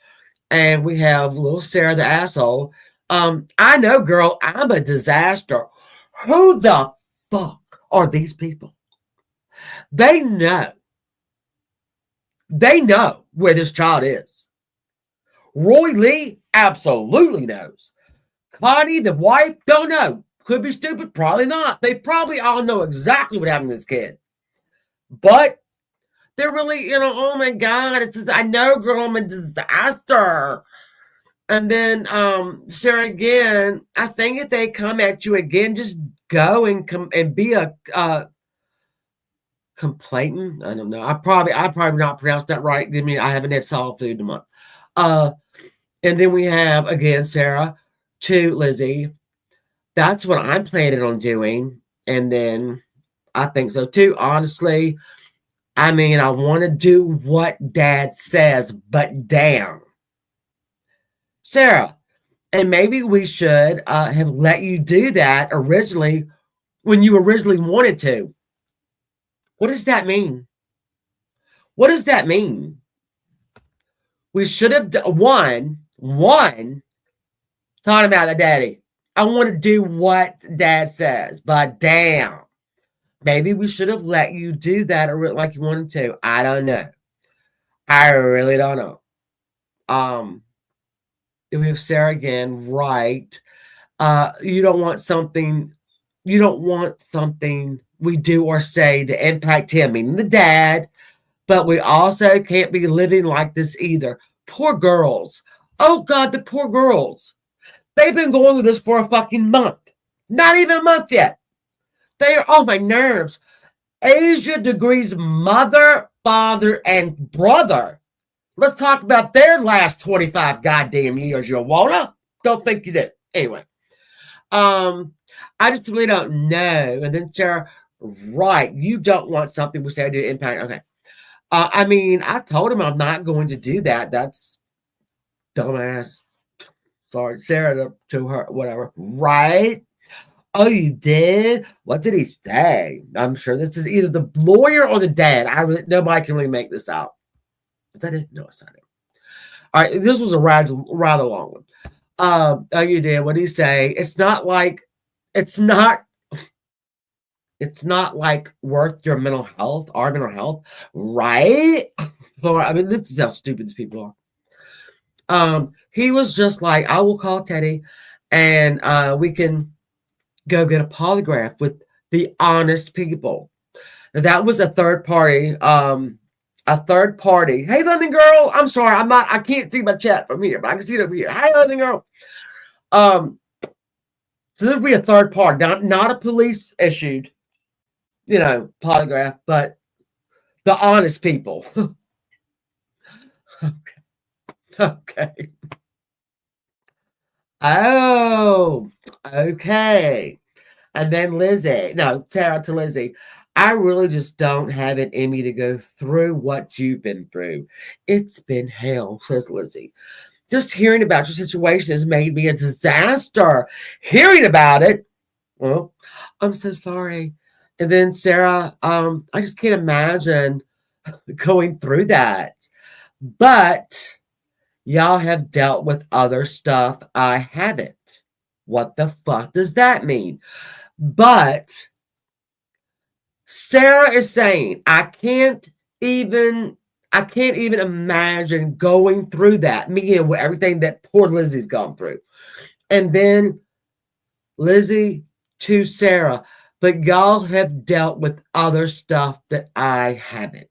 And we have little Sarah, the asshole. I know, girl, I'm a disaster. Who the fuck are these people? They know where this child is. Roy Lee absolutely knows. Connie, the wife, don't know. Could be stupid, probably not. They probably all know exactly what happened to this kid. But they're really, oh my God, I know, girl, I'm a disaster. And then Sarah again, I think if they come at you again, just go and be a complainant. I don't know. I probably not pronounced that right. I mean, I haven't had solid food in a month. And then we have again Sarah to Lizzie. That's what I'm planning on doing. And then I think so too. Honestly, I mean, I want to do what Dad says, but damn. Sarah, and maybe we should have let you do that originally when you originally wanted to. What does that mean? What does that mean? We should have one talking about the daddy. I want to do what Dad says, but damn. Maybe we should have let you do that or like you wanted to. I don't know. I really don't know. We have Sarah again, right? You don't want something we do or say to impact him, meaning the dad, but we also can't be living like this either. Poor girls. Oh God, the poor girls. They've been going through this for a fucking month. Not even a month yet. They are on my nerves. Asia Degree's mother, father, and brother. Let's talk about their last 25 goddamn years. You wanna? Don't think you did. Anyway. I just really don't know. And then Sarah, right, you don't want something we say to impact. Okay. I mean, I told him I'm not going to do that. That's dumbass. Sorry, Sarah to her, whatever. Right? Oh, you did? What did he say? I'm sure this is either the lawyer or the dad. Nobody can really make this out. Is that it? No, it's not it. All right, this was a rather long one. Oh, you did. What did he say? It's not it's not like worth your mental health, our mental health, right? I mean, this is how stupid these people are. He was just like, I will call Teddy and we can go get a polygraph with the honest people. That was a third party. Hey, London girl. I'm sorry. I can't see my chat from here, but I can see it over here. Hey, London girl. So this would be a third party, not a police issued, polygraph, but the honest people. Okay. Oh, okay. And then Lizzie. No, Tara to Lizzie. I really just don't have it in me to go through what you've been through. It's been hell, says Lizzie. Just hearing about your situation has made me a disaster. Hearing about it, well, I'm so sorry. And then Sarah, I just can't imagine going through that. But y'all have dealt with other stuff. I haven't. What the fuck does that mean? But Sarah is saying, I can't even imagine going through that, with everything that poor Lizzie's gone through. And then Lizzie to Sarah, but y'all have dealt with other stuff that I haven't.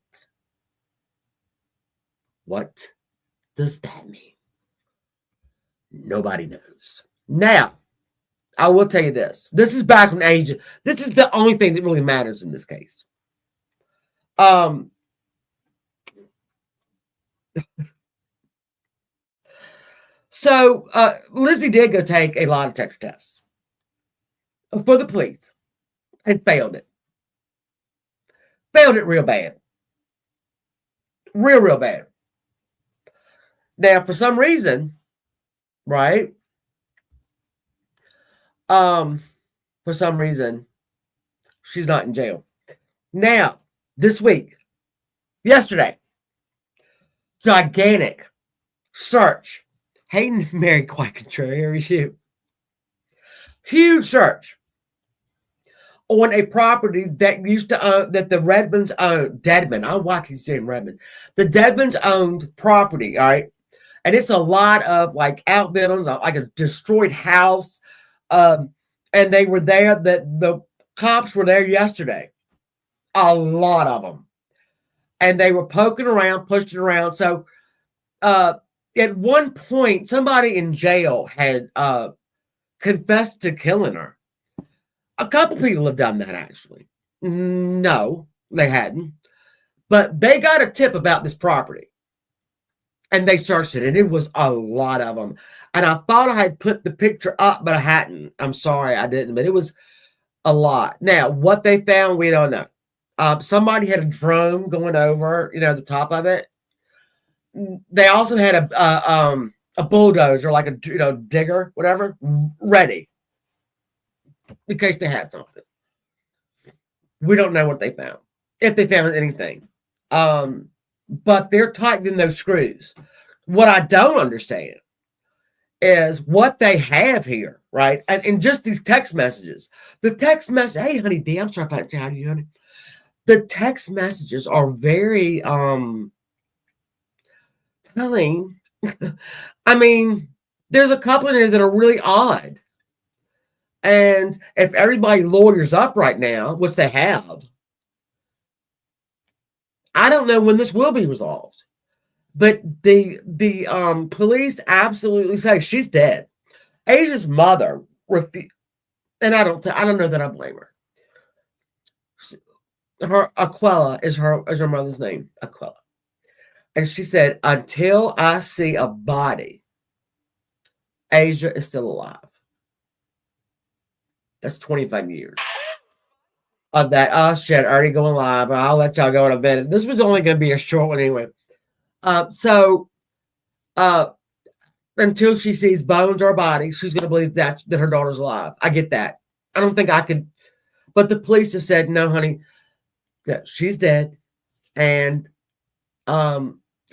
What does that mean? Nobody knows. Now, I will tell you this. This is back when Asia. This is the only thing that really matters in this case. So Lizzie did go take a lie detector test for the police and failed it. Failed it real bad. Real bad. Now, for some reason, right? For some reason, she's not in jail. Now, this week, yesterday, gigantic search. Hey, Mary quite contrary, you. Huge search on a property that used to own, that the Redmonds owned. Deadman. I watch these saying Redmond. The Deadmans owned property, all right? And it's a lot of like outbuildings, like a destroyed house. And they were there, the cops were there yesterday. A lot of them. And they were poking around, pushing around. So at one point, somebody in jail had confessed to killing her. A couple people have done that, actually. No, they hadn't. But they got a tip about this property. And they searched it, and it was a lot of them. And I thought I had put the picture up, but I hadn't. I'm sorry I didn't, but it was a lot. Now, what they found, we don't know. Somebody had a drone going over, the top of it. They also had a bulldozer, like a digger, whatever, ready in case they had something. We don't know what they found, if they found anything. But they're tightening those screws. What I don't understand is what they have here, right? And just these text messages. The text message, hey, honey B, I'm sorry if I didn't tell you, honey. The text messages are very telling. I mean, there's a couple in here that are really odd. And if everybody lawyers up right now, which they have, I don't know when this will be resolved. But the police absolutely say she's dead. Asia's mother and I don't know that I blame her. Her Aquella is her mother's name, Aquella. And she said, until I see a body, Asia is still alive. That's 25 years. of that. Oh shit, already going live. But I'll let y'all go in a minute. This was only going to be a short one anyway. So until she sees bones or bodies, she's going to believe that her daughter's alive. I get that. I don't think I could, but the police have said no, honey. Yeah, she's dead, and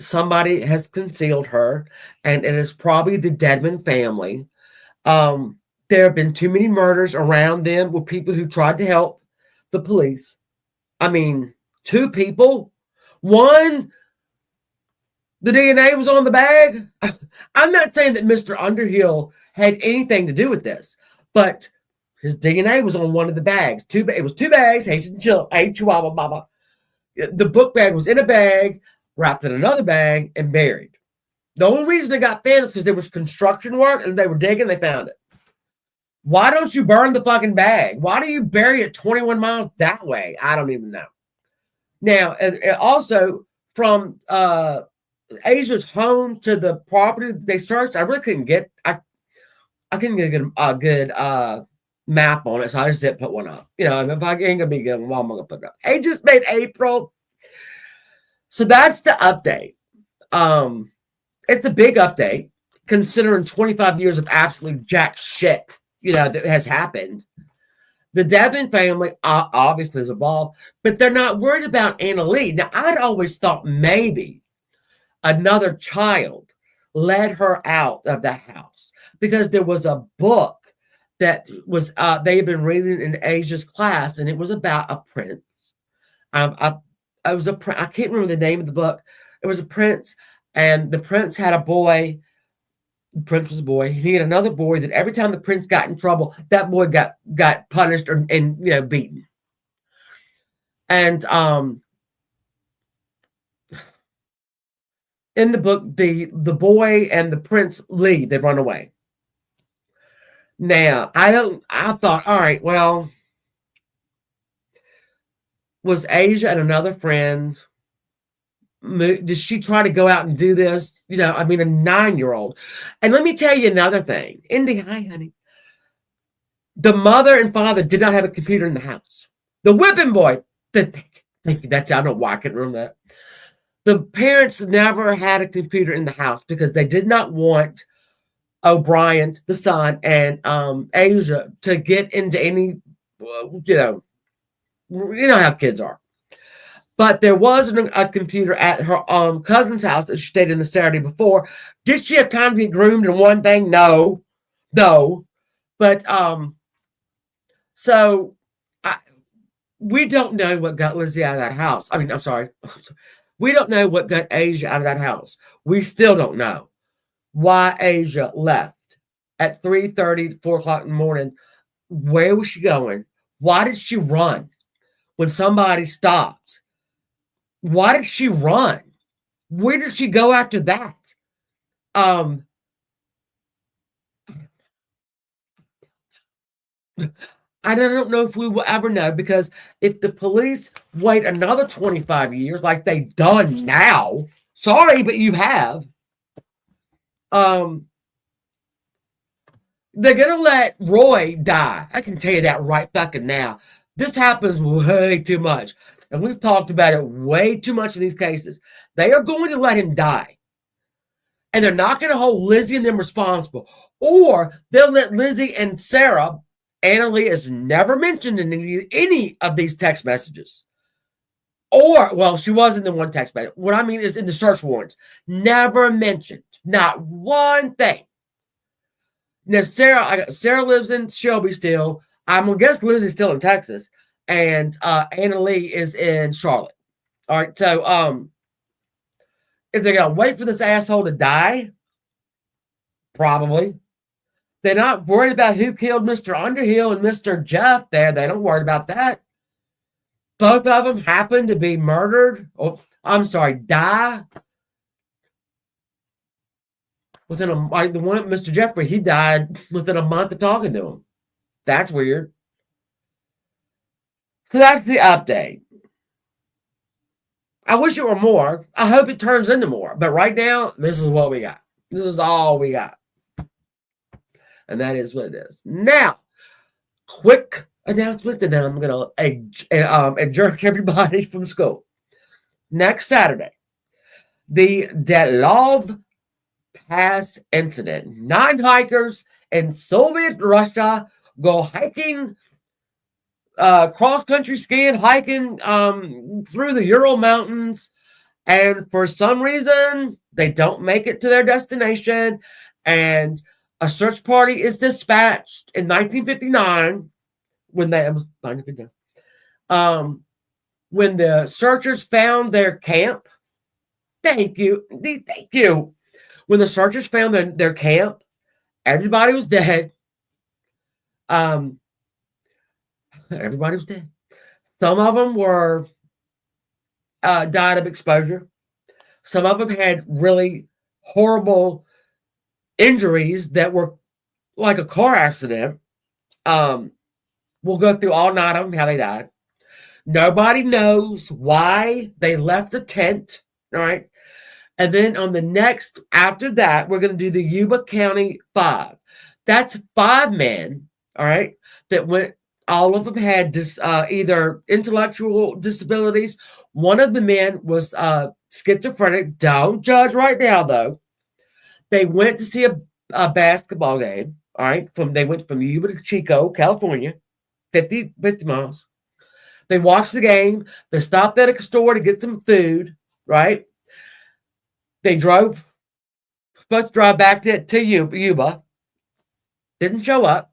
somebody has concealed her, and it is probably the Dedman family. There have been too many murders around them with people who tried to help the police. I mean, 2 people. One, the DNA was on the bag. I'm not saying that Mr. Underhill had anything to do with this, but his DNA was on one of the bags. It was 2 bags. Hey, Chihuahua, Baba. The book bag was in a bag, wrapped in another bag, and buried. The only reason it got thin is because there was construction work and they were digging. They found it. Why don't you burn the fucking bag? Why do you bury it 21 miles that way? I don't even know. Now, and also from Asia's home to the property they searched, I really couldn't get. I couldn't get a good map on it, so I just didn't put one up. If I ain't gonna be good, well, I'm gonna put it up. It just made April, so that's the update. It's a big update considering 25 years of absolutely jack shit, that has happened. The Dedman family obviously is involved, but they're not worried about Anna Lee. Now, I'd always thought maybe another child led her out of the house because there was a book that was they had been reading in Asia's class, and it was about a prince. I can't remember the name of the book. It was a prince, and the prince had a boy. The prince was a boy. He had another boy that every time the prince got in trouble, that boy got punished and beaten. And in the book, the boy and the prince leave. They run away. Now, I thought, all right, well, was Asia and another friend, did she try to go out and do this? A 9-year-old. And let me tell you another thing. Indy, hi, honey. The mother and father did not have a computer in the house. The whipping boy, thank you, I don't know why I couldn't remember that. The parents never had a computer in the house because they did not want O'Brien, the son, and Asia to get into any, you know how kids are. But there was a computer at her cousin's house that she stayed in the Saturday before. Did she have time to get groomed in one thing? No. But so we don't know what got Lizzie out of that house. I'm sorry. We don't know what got Asia out of that house. We still don't know why Asia left at 3:30, 4 o'clock in the morning. Where was she going? Why did she run when somebody stopped? Why did she run? Where did she go after that? I don't know if we will ever know, because if the police wait another 25 years like they've done now, sorry, but you have, they're going to let Roy die. I can tell you that right fucking now. This happens way too much. And we've talked about it way too much in these cases. They are going to let him die. And they're not going to hold Lizzie and them responsible. Or they'll let Lizzie and Sarah, Anna Lee is never mentioned in any of these text messages. Or, well, she was in the one text message. What I mean is in the search warrants. Never mentioned. Not one thing. Now, Sarah lives in Shelby still. I'm going to guess Lizzie's still in Texas. And Anna Lee is in Charlotte. All right, so if they're going to wait for this asshole to die, probably. They're not worried about who killed Mr. Underhill and Mr. Jeff there. They don't worry about that. Both of them happen to be murdered. Oh, I'm sorry, die. Within the one, Mr. Jeffrey, he died within a month of talking to him. That's weird. So that's the update. I wish it were more. I hope it turns into more. But right now, this is what we got. This is all we got. And that is what it is. Now, quick announcement, and then I'm going to adjourn everybody from school. Next Saturday, the Delov Pass incident. 9 hikers in Soviet Russia go hiking, cross country skiing, hiking through the Ural Mountains, and for some reason they don't make it to their destination, and a search party is dispatched in 1959 when they was 1959. When the searchers found their camp. Thank you. When the searchers found their camp, everybody was dead. Everybody was dead. Some of them were died of exposure. Some of them had really horrible injuries that were like a car accident. We'll go through all 9 of them, how they died. Nobody knows why they left the tent, all right? And then on the next, after that, we're going to do the Yuba County 5. That's 5 men, all right, that went, all of them had either intellectual disabilities. One of the men was schizophrenic. Don't judge right now, though. They went to see a basketball game, all right? They went from Yuba to Chico, California, 50 miles. They watched the game. They stopped at a store to get some food, right? They supposed to drive back to Yuba. Didn't show up.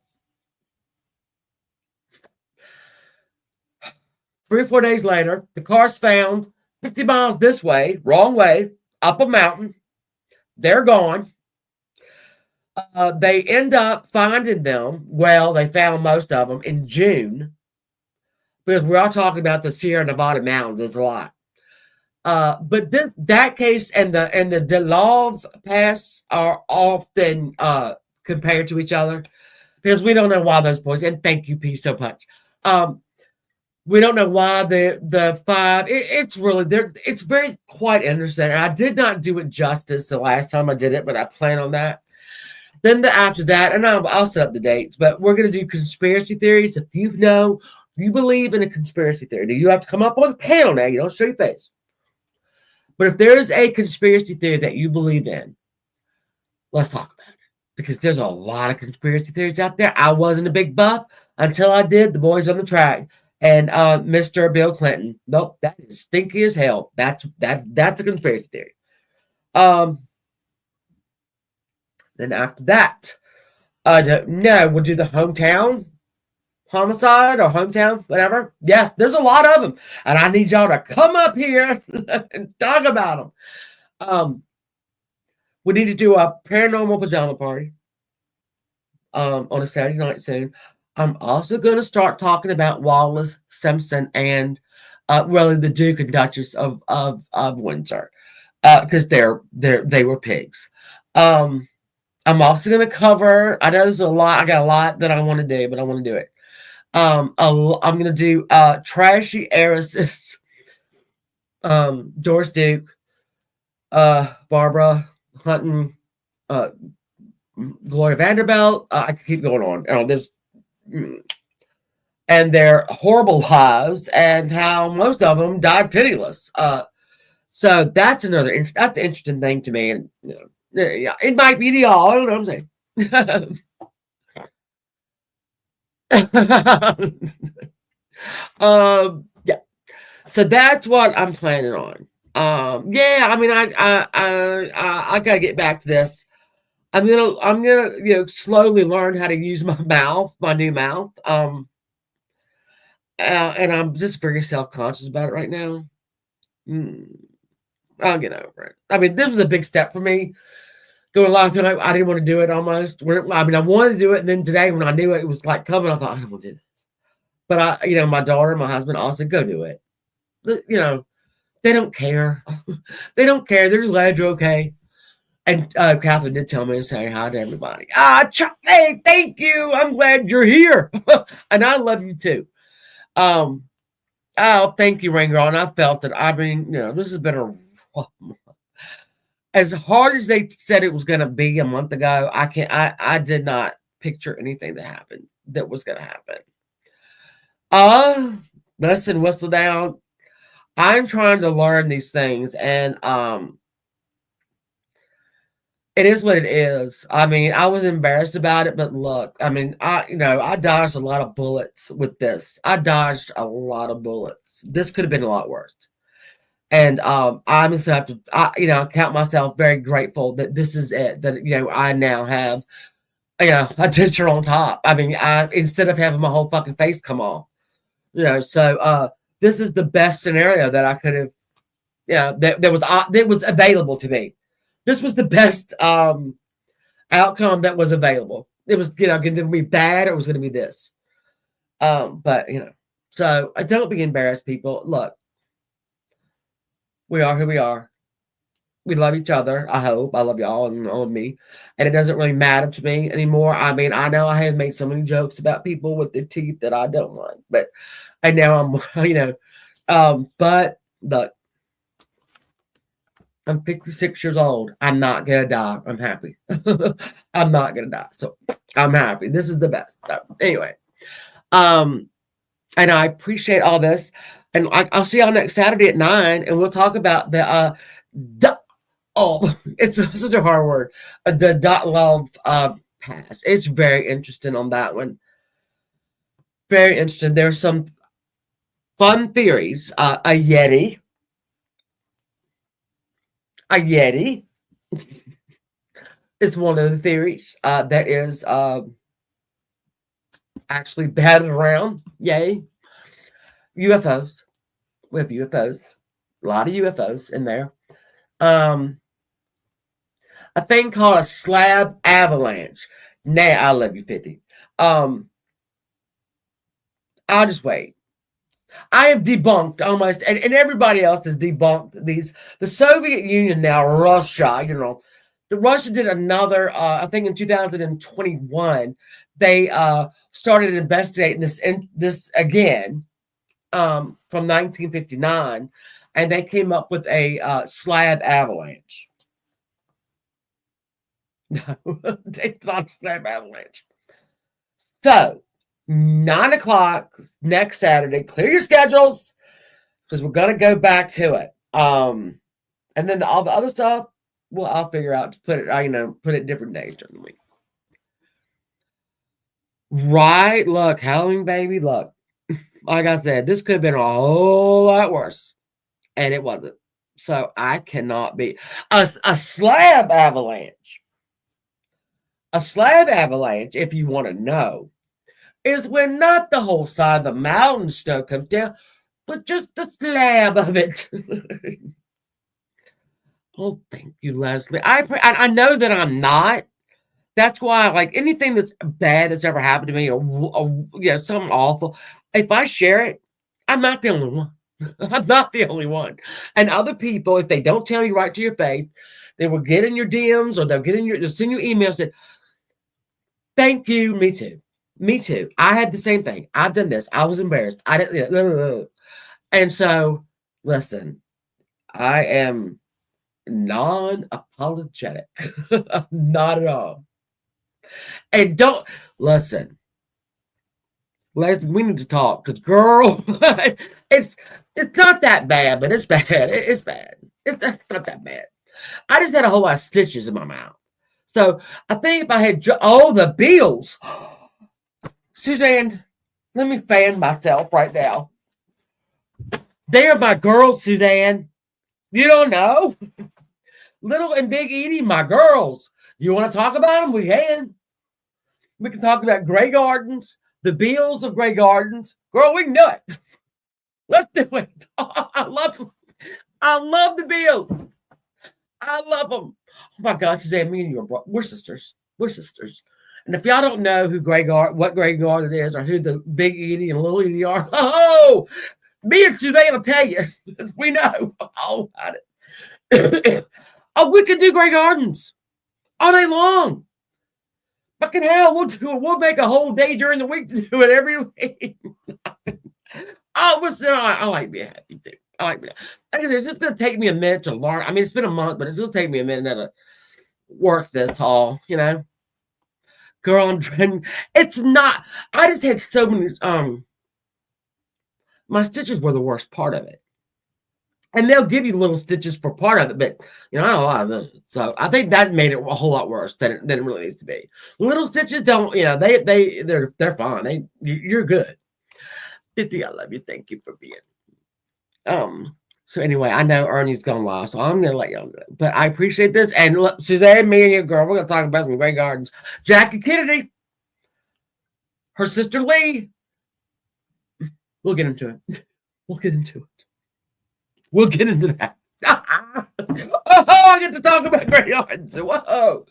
3 or 4 days later, the car's found 50 miles this way, wrong way, up a mountain. They're gone. They end up finding them. Well, they found most of them in June, because we're all talking about the Sierra Nevada mountains. There's a lot. But that case and the Delov Pass are often compared to each other, because we don't know why those boys. And thank you, P, so much. We don't know why the 5. It's really there. It's very quite interesting. And I did not do it justice the last time I did it, but I plan on that. Then after that, and I'll set up the dates. But we're going to do conspiracy theories. If you believe in a conspiracy theory, you have to come up on the panel now. You don't show your face. But if there is a conspiracy theory that you believe in, let's talk about it. Because there's a lot of conspiracy theories out there. I wasn't a big buff until I did The Boys on the Track and Mr. Bill Clinton. Nope, that is stinky as hell. That's a conspiracy theory. Then after that, we'll do the hometown homicide or hometown, whatever. Yes, there's a lot of them, and I need y'all to come up here and talk about them. We need to do a paranormal pajama party on a Saturday night soon. I'm also going to start talking about Wallace Simpson and really the Duke and Duchess of Windsor, because they were pigs. I'm also going to cover. I know there's a lot. I got a lot that I want to do, but I want to do it. I'm going to do trashy heiresses. Doris Duke, Barbara Hutton, Gloria Vanderbilt. I can keep going on. There's and their horrible lives and how most of them died pitiless. So that's an interesting thing to me, and yeah, it might be the all. I don't know what I'm saying. Yeah. So that's what I'm planning on. Yeah, I mean, I gotta get back to this. I'm gonna slowly learn how to use my new mouth. And I'm just very self-conscious about it right now. I'll get over it. I mean, this was a big step for me. Going last night, I didn't want to do it almost. I mean, I wanted to do it, and then today when I knew it was like coming, I thought I don't want to do this. But my daughter and my husband all said, go do it. They don't care. They don't care. They're glad you're okay. And Catherine did tell me to say hi to everybody. Hey, thank you. I'm glad you're here. And I love you too. Thank you, Rain Girl. And I felt that, I mean, this has been as hard as they said it was going to be a month ago. I did not picture anything that was going to happen. Uh, Listen, whistle down. I'm trying to learn these things, and it is what it is. I mean, I was embarrassed about it, but look, I mean, I dodged a lot of bullets with this. I dodged a lot of bullets. This could have been a lot worse. And I just have to, count myself very grateful that this is it. That I now have, a denture on top. I mean, I instead of having my whole fucking face come off, So this is the best scenario that I could have, that was available to me. This was the best outcome that was available. It was, going to be bad or it was going to be this. But so don't be embarrassed, people. Look, we are who we are. We love each other. I hope I love y'all and all of me, and it doesn't really matter to me anymore. I mean, I know I have made so many jokes about people with their teeth that I don't like, but and now I'm, but look, I'm 56 years old. I'm not gonna die. I'm happy. I'm not gonna die, so I'm happy. This is the best. So, anyway, and I appreciate all this, and I'll see y'all next Saturday at 9, and we'll talk about the it's such a hard word. The .love pass. It's very interesting on that one. Very interesting. There's some fun theories. A Yeti. A Yeti is one of the theories that is actually batted around. Yay. UFOs. We have UFOs. A lot of UFOs in there. A thing called a slab avalanche. Nah, I love you, 50. I'll just wait. I have debunked almost, and everybody else has debunked these. The Soviet Union now, Russia, the Russia did another, I think in 2021, they started investigating this again from 1959, and they came up with a slab avalanche. No, it's not a slab avalanche. So, 9 o'clock next Saturday. Clear your schedules because we're gonna go back to it. And then all the other stuff, well, I'll figure out to put it. Put it different days during the week. Right? Look, Halloween, baby. Look, like I said, this could have been a whole lot worse, and it wasn't. So I cannot be a slab avalanche. A slab avalanche, if you want to know, is when not the whole side of the mountain snow comes down, but just the slab of it. Oh, thank you, Leslie. I know that I'm not. That's why, like anything that's bad that's ever happened to me, or something awful, if I share it, I'm not the only one. I'm not the only one. And other people, if they don't tell you right to your face, they will get in your DMs or they'll send you emails that, thank you, me too. Me too. I had the same thing. I've done this. I was embarrassed. I didn't. And so, listen, I am non-apologetic. Not at all. And don't listen. Leslie, we need to talk because, girl, it's not that bad, but it's bad. It's bad. It's not that bad. I just had a whole lot of stitches in my mouth. So I think if I had the bills. Suzanne, let me fan myself right now. They are my girls, Suzanne. You don't know? Little and Big Edie, my girls. You want to talk about them? We can. We can talk about Grey Gardens, the bills of Grey Gardens. Girl, we can do it. Let's do it. I love the bills. I love them. Oh my gosh, Suzanne, me and you we're sisters. We're sisters. And if y'all don't know what Grey Garden is, or who the Big Edie and Little Edie are, me and Suzanne will tell you. We know all about it. Oh, we could do Grey Gardens all day long. Fucking hell, we'll make a whole day during the week to do it every week. I like being happy too. It's just gonna take me a minute to learn. I mean, it's been a month, but it's gonna take me a minute to work this all, Girl, I'm trying. It's not. I just had so many. My stitches were the worst part of it. And they'll give you little stitches for part of it, but not a lot of them. So I think that made it a whole lot worse than it really needs to be. Little stitches don't, they're fine. You're good. 50, I love you. Thank you for being. So anyway, I know Ernie's gone live, so I'm gonna let y'all go. But I appreciate this. And look, Suzanne, me and your girl, we're gonna talk about some great gardens. Jackie Kennedy, her sister Lee. We'll get into it. We'll get into it. We'll get into that. Oh, I get to talk about great gardens. Whoa.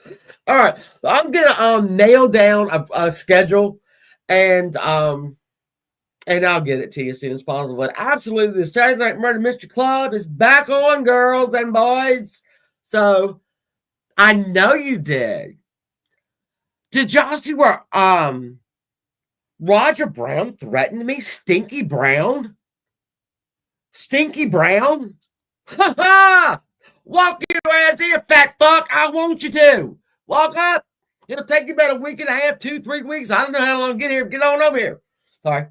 All right. So I'm gonna nail down a schedule and I'll get it to you as soon as possible. But absolutely, the Saturday Night Murder Mystery Club is back on, girls and boys. So I know you did. Did y'all see where Roger Brown threatened me? Stinky Brown? Stinky Brown? Ha ha! Walk your ass here, fat fuck. I want you to. Walk up. It'll take you about a week and a half, 2-3 weeks. I don't know how long to get here. Get on over here. Sorry.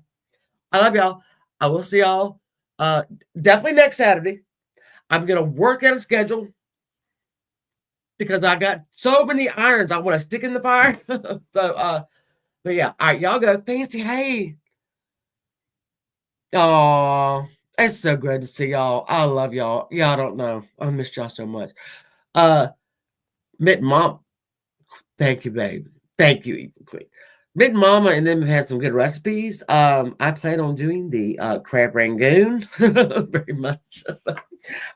I love y'all. I will see y'all definitely next Saturday. I'm going to work out a schedule because I got so many irons I want to stick in the fire. So, but yeah. All right, y'all go. Fancy, hey. Oh, it's so good to see y'all. I love y'all. Y'all don't know. I missed y'all so much. Mitt Mom. Thank you, babe. Thank you, Evil Queen. Big Mama and them have had some good recipes. I plan on doing the crab rangoon very much. All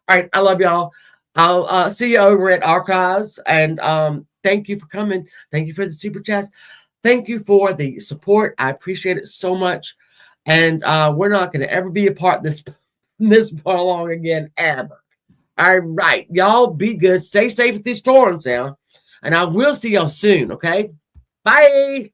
right, I love y'all. I'll see you over at Archives, and thank you for coming. Thank you for the super chats. Thank you for the support. I appreciate it so much. And we're not going to ever be apart this far along again, ever. All right, y'all be good. Stay safe with these storms now, and I will see y'all soon. Okay, bye.